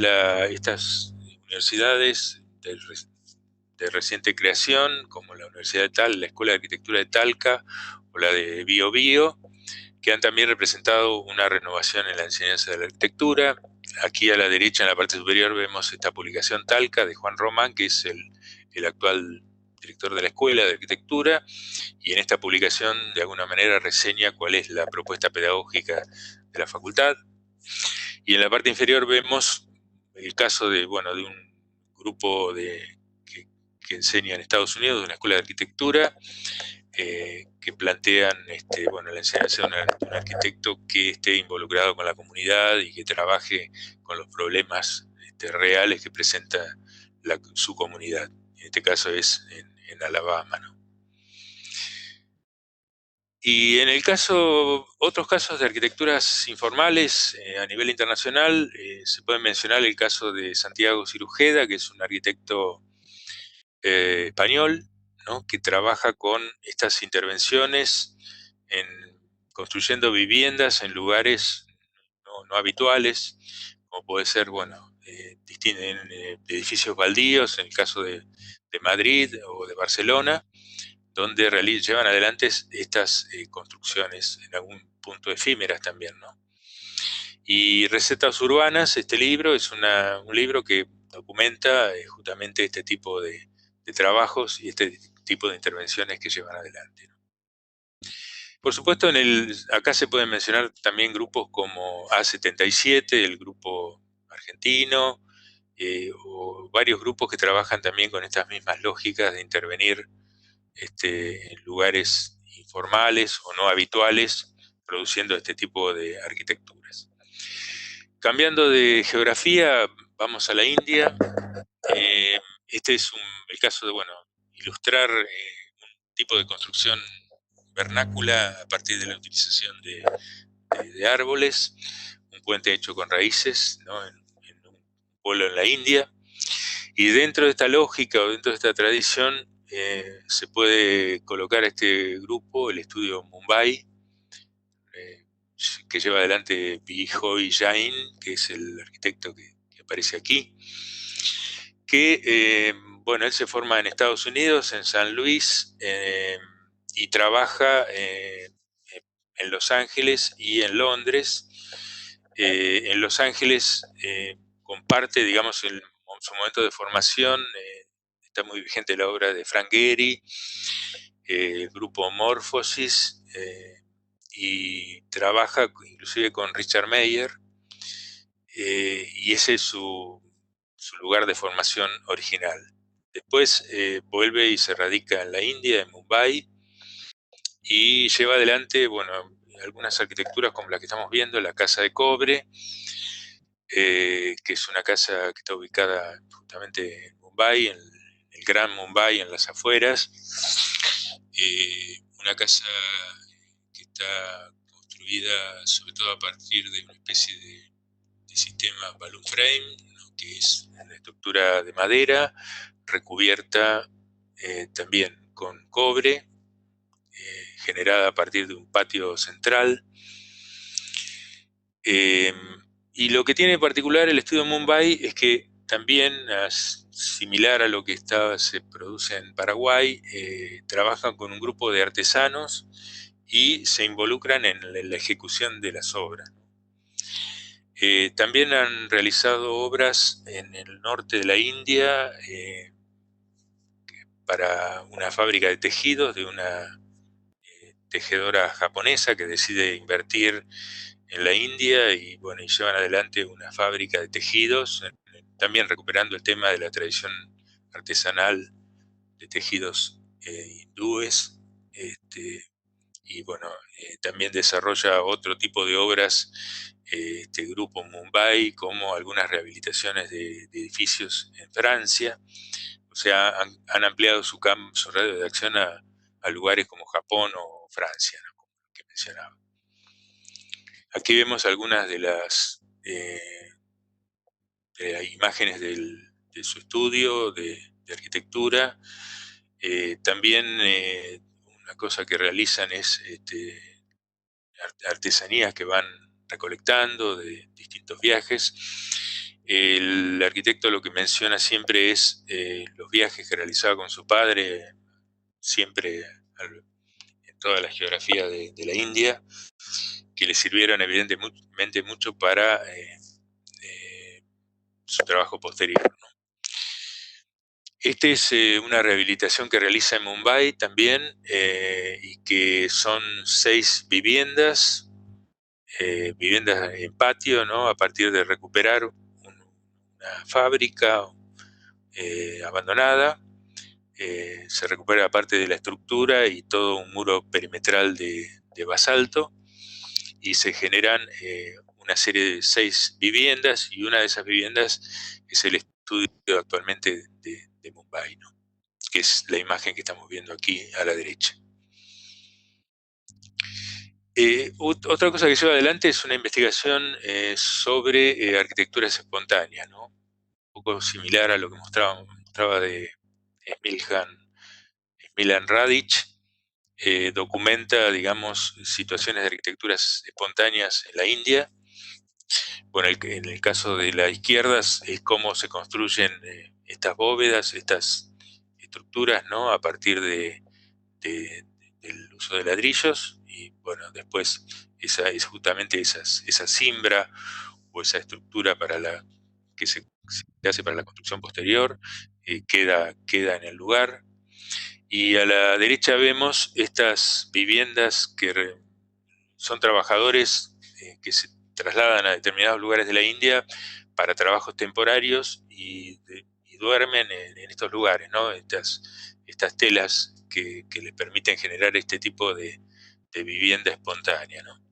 estas universidades de reciente creación, como la Universidad de la Escuela de Arquitectura de Talca o la de Bio Bio, que han también representado una renovación en la enseñanza de la arquitectura. Aquí a la derecha, en la parte superior, vemos esta publicación Talca de Juan Román, que es el actual director de la Escuela de Arquitectura, y en esta publicación de alguna manera reseña cuál es la propuesta pedagógica de la facultad. Y en la parte inferior vemos el caso de un grupo que enseña en Estados Unidos, de una escuela de arquitectura, que plantean la enseñanza de un arquitecto que esté involucrado con la comunidad y que trabaje con los problemas reales que presenta su comunidad. En este caso es en Alabama, ¿no? Y en el caso, otros casos de arquitecturas informales a nivel internacional, se puede mencionar el caso de Santiago Cirujeda, que es un arquitecto español, ¿no?, que trabaja con estas intervenciones en construyendo viviendas en lugares no habituales, como puede ser, edificios baldíos, en el caso de Madrid o de Barcelona, donde llevan adelante estas construcciones, en algún punto efímeras también, ¿no? Y Recetas Urbanas, este libro, es un libro que documenta justamente este tipo de trabajos y este tipo de intervenciones que llevan adelante, ¿no? Por supuesto, acá se pueden mencionar también grupos como A77, el grupo argentino, o varios grupos que trabajan también con estas mismas lógicas de intervenir en lugares informales o no habituales, produciendo este tipo de arquitecturas. Cambiando de geografía, vamos a la India. Este es el caso de, ilustrar un tipo de construcción vernácula a partir de la utilización de árboles, un puente hecho con raíces, ¿no?, en un pueblo en la India. Y dentro de esta lógica o dentro de esta tradición se puede colocar a este grupo el estudio Mumbai, que lleva adelante Bijoy Jain, que es el arquitecto que aparece aquí, que, bueno, él se forma en Estados Unidos, en San Luis, y trabaja en Los Ángeles y en Londres. En Los Ángeles comparte, digamos, su momento de formación, está muy vigente la obra de Frank Gehry, el grupo Morphosis, y trabaja inclusive con Richard Meyer, y ese es su lugar de formación original. Después vuelve y se radica en la India, en Mumbai, y lleva adelante, bueno, algunas arquitecturas como la que estamos viendo, la Casa de Cobre, que es una casa que está ubicada justamente en Mumbai, en el Gran Mumbai, en las afueras. Una casa que está construida sobre todo a partir de una especie de sistema balloon frame, ¿no? Que es una estructura de madera recubierta también con cobre, generada a partir de un patio central. Y lo que tiene en particular el estudio Mumbai es que también, similar a lo que se produce en Paraguay, trabajan con un grupo de artesanos y se involucran en la ejecución de las obras. También han realizado obras en el norte de la India para una fábrica de tejidos de una tejedora japonesa que decide invertir en la India y bueno, y llevan adelante una fábrica de tejidos, también recuperando el tema de la tradición artesanal de tejidos hindúes, y bueno, también desarrolla otro tipo de obras este grupo Mumbai, como algunas rehabilitaciones de edificios en Francia. O sea, han ampliado su radio de acción a lugares como Japón o Francia, ¿no? Como lo que mencionaba. Aquí vemos algunas de las imágenes de su estudio de arquitectura. También una cosa que realizan es artesanías que van recolectando de distintos viajes. El arquitecto lo que menciona siempre es los viajes que realizaba con su padre, siempre en toda la geografía de la India, que le sirvieron evidentemente mucho para su trabajo posterior, ¿no? Esta es una rehabilitación que realiza en Mumbai también, y que son 6 viviendas, viviendas en patio, ¿no? A partir de recuperar una fábrica abandonada, se recupera parte de la estructura y todo un muro perimetral de basalto, y se generan una serie de 6 viviendas, y una de esas viviendas es el estudio actualmente de Mumbai, ¿no? Que es la imagen que estamos viendo aquí a la derecha. Otra cosa que lleva adelante es una investigación sobre arquitecturas espontáneas, ¿no? Un poco similar a lo que mostraba de Smilan Radic. Documenta, digamos, situaciones de arquitecturas espontáneas en la India. Bueno, en el caso de la izquierda es cómo se construyen estas bóvedas, estas estructuras, ¿no? A partir de, del uso de ladrillos, y bueno, después es justamente esa cimbra o esa estructura que se hace para la construcción posterior, queda en el lugar. Y a la derecha vemos estas viviendas que son trabajadores que se trasladan a determinados lugares de la India para trabajos temporarios y duermen en estos lugares, ¿no? Estas telas que les permiten generar este tipo de vivienda espontánea, ¿no?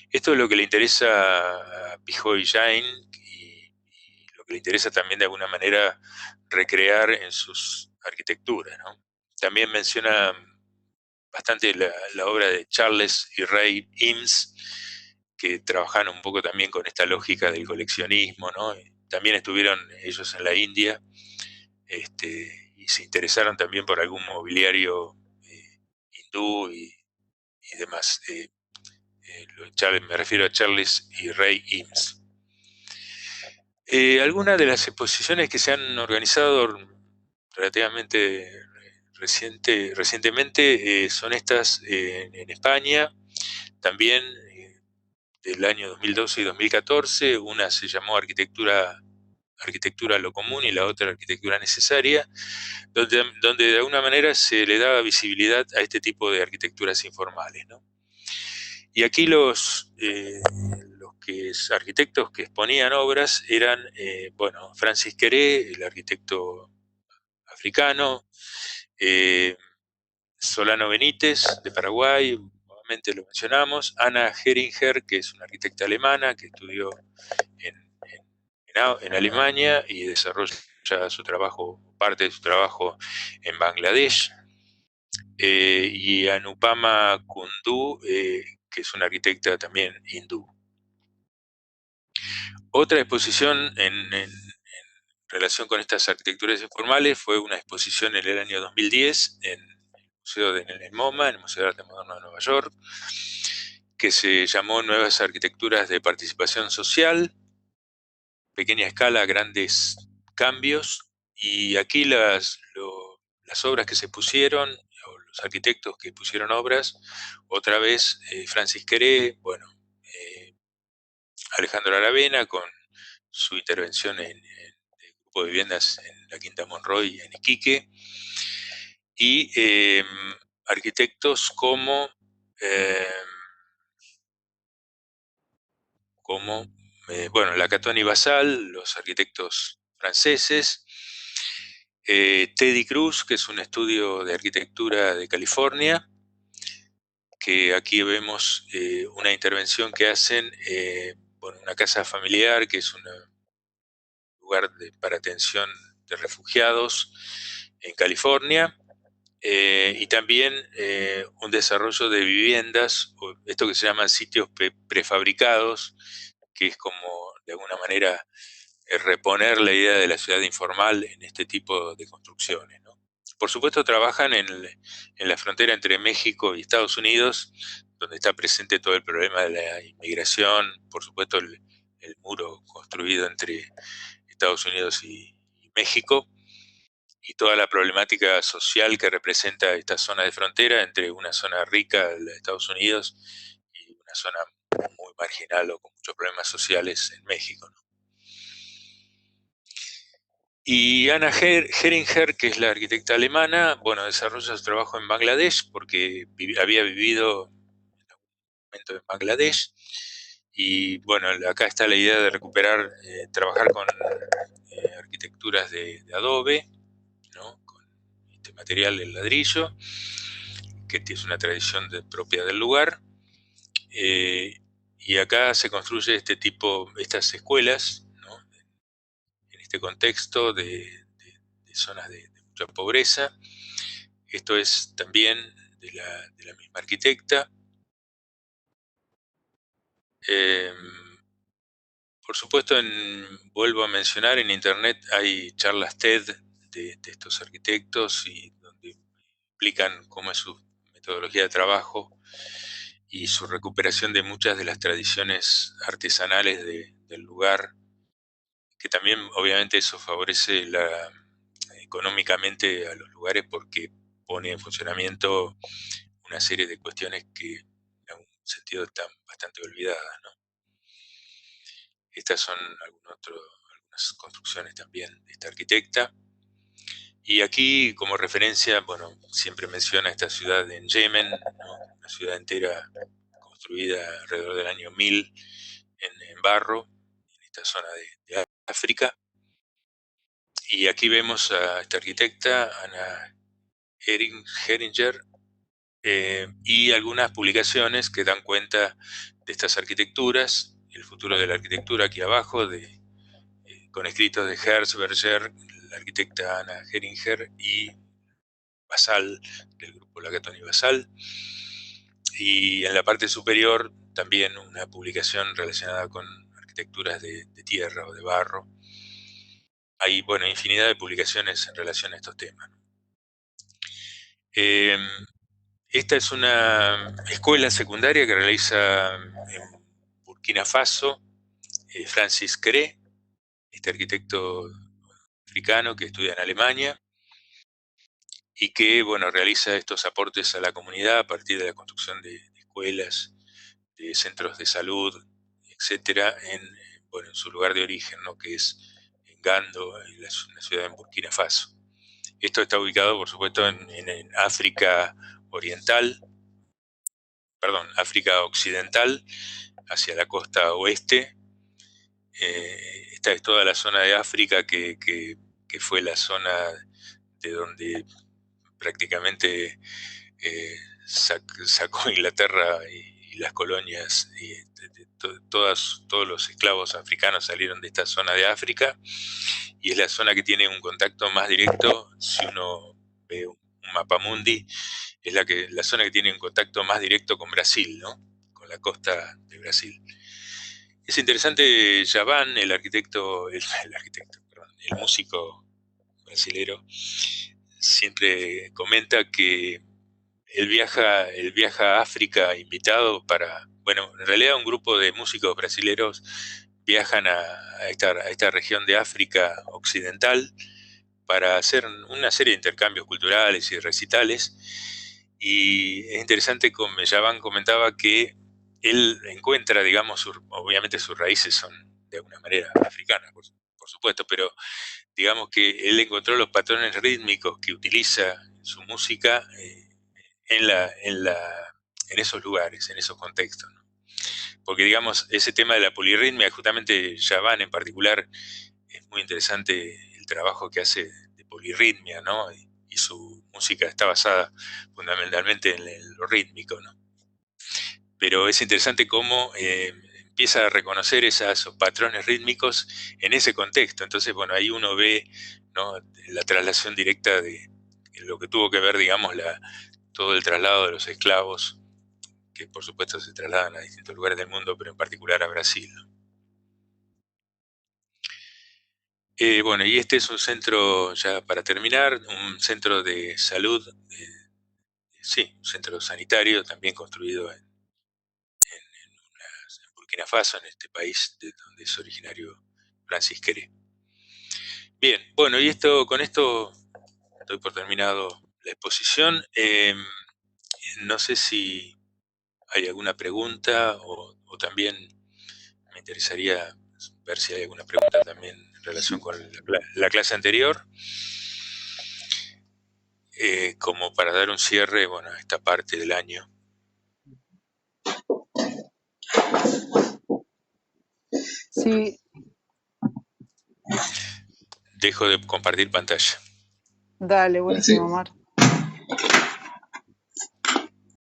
Esto es lo que le interesa a Bijoy Jain, y lo que le interesa también de alguna manera recrear en sus arquitecturas, ¿no? También menciona bastante la obra de Charles y Ray Eames, que trabajan un poco también con esta lógica del coleccionismo, ¿no? también estuvieron ellos en la India, y se interesaron también por algún mobiliario hindú y demás. Me refiero a Charles y Ray Eames. Algunas de las exposiciones que se han organizado relativamente recientemente son estas en España, también del año 2012 y 2014. Una se llamó Arquitectura a lo común y la otra Arquitectura necesaria, donde de alguna manera se le daba visibilidad a este tipo de arquitecturas informales, ¿no? Y aquí los arquitectos que exponían obras eran, bueno, Francis Queré, el arquitecto africano, Solano Benítez, de Paraguay, nuevamente lo mencionamos, Anna Heringer, que es una arquitecta alemana que estudió en Alemania y desarrolla su trabajo, parte de su trabajo en Bangladesh, y Anupama Kundu, que es una arquitecta también hindú. Otra exposición en relación con estas arquitecturas informales fue una exposición en el año 2010 en el Museo en el MoMA, en el Museo de Arte Moderno de Nueva York, que se llamó Nuevas Arquitecturas de Participación Social, pequeña escala, grandes cambios, y aquí las obras que se pusieron, o los arquitectos que pusieron obras, otra vez Francis Queré, bueno, Alejandro Aravena con su intervención en el grupo de viviendas en la Quinta Monroy en Iquique, y arquitectos eh, bueno, Lacaton y Basal, los arquitectos franceses, Teddy Cruz, que es un estudio de arquitectura de California, que aquí vemos una intervención que hacen, bueno, una casa familiar, que es un lugar para atención de refugiados en California, y también un desarrollo de viviendas, esto que se llaman sitios prefabricados, que es como de alguna manera reponer la idea de la ciudad informal en este tipo de construcciones, ¿no? Por supuesto trabajan en la frontera entre México y Estados Unidos, donde está presente todo el problema de la inmigración, por supuesto el muro construido entre Estados Unidos y México, y toda la problemática social que representa esta zona de frontera entre una zona rica de Estados Unidos y una zona muy marginal o con muchos problemas sociales en México, ¿no? Y Anna Heringer, que es la arquitecta alemana, bueno, desarrolla su trabajo en Bangladesh porque había vivido en algún momento en Bangladesh. Y bueno, acá está la idea de recuperar, trabajar con arquitecturas de adobe, ¿no? Con este material, el ladrillo, que es una tradición propia del lugar. Y acá se construye estas escuelas, ¿no? En este contexto de zonas de mucha pobreza. Esto es también de la misma arquitecta. Eh, por supuesto, vuelvo a mencionar, en internet hay charlas TED de estos arquitectos y donde explican cómo es su metodología de trabajo y su recuperación de muchas de las tradiciones artesanales del lugar, que también obviamente eso favorece económicamente a los lugares porque pone en funcionamiento una serie de cuestiones que en algún sentido están bastante olvidadas, ¿no? Estas son algunas construcciones también de esta arquitecta. Y aquí, como referencia, bueno, siempre menciona esta ciudad en Yemen, ¿no? Una ciudad entera construida alrededor del año 1000 en barro, en esta zona de África. Y aquí vemos a esta arquitecta, Anna Heringer, y algunas publicaciones que dan cuenta de estas arquitecturas, el futuro de la arquitectura aquí abajo, con escritos de Herzberger, la arquitecta Anna Heringer, y Basal, del grupo Lacaton y Basal. Y en la parte superior también una publicación relacionada con arquitecturas de tierra o de barro, hay, bueno, infinidad de publicaciones en relación a estos temas. Eh, Esta es una escuela secundaria que realiza en Burkina Faso Francis Cré, este arquitecto africano que estudia en Alemania y que, bueno, realiza estos aportes a la comunidad a partir de la construcción de escuelas, de centros de salud, etcétera, bueno, en su lugar de origen, ¿no? Que es en Gando, en la ciudad de Burkina Faso. Esto está ubicado, por supuesto, en África Oriental, perdón, África Occidental, hacia la costa oeste. Esta es toda la zona de África que fue la zona de donde prácticamente sacó Inglaterra y las colonias y todos los esclavos africanos salieron de esta zona de África y es la zona que tiene un contacto más directo, si uno ve un mapamundi, es la zona que tiene un contacto más directo con Brasil, ¿no? Con la costa de Brasil. Es interesante, Javan, el músico brasilero, siempre comenta que él viaja a África invitado para, bueno, en realidad un grupo de músicos brasileros viajan a esta región de África occidental para hacer una serie de intercambios culturales y recitales. Y es interesante, como Yavan comentaba, que él encuentra, digamos, obviamente sus raíces son de alguna manera africanas, por supuesto, pero digamos que él encontró los patrones rítmicos que utiliza en su música en, la, en, la, en esos lugares, en esos contextos, ¿no? Porque, digamos, ese tema de la polirritmia, justamente Yavan en particular, es muy interesante el trabajo que hace de polirritmia, ¿no? Y su música está basada fundamentalmente en lo rítmico, ¿no? Pero es interesante cómo empieza a reconocer esos patrones rítmicos en ese contexto. Entonces, bueno, ahí uno ve, ¿no?, la traslación directa de lo que tuvo que ver, digamos, todo el traslado de los esclavos, que por supuesto se trasladan a distintos lugares del mundo, pero en particular a Brasil, ¿no? Bueno, y este es un centro, ya para terminar, un centro de salud, sí, un centro sanitario también construido en Burkina Faso, en este país de donde es originario Francis Queré. Bien, bueno, y con esto doy por terminado la exposición. No sé si hay alguna pregunta o también me interesaría ver si hay alguna pregunta también en relación con la clase anterior, como para dar un cierre, bueno, a esta parte del año. Sí. Dejo de compartir pantalla. Dale, buenísimo, Mar.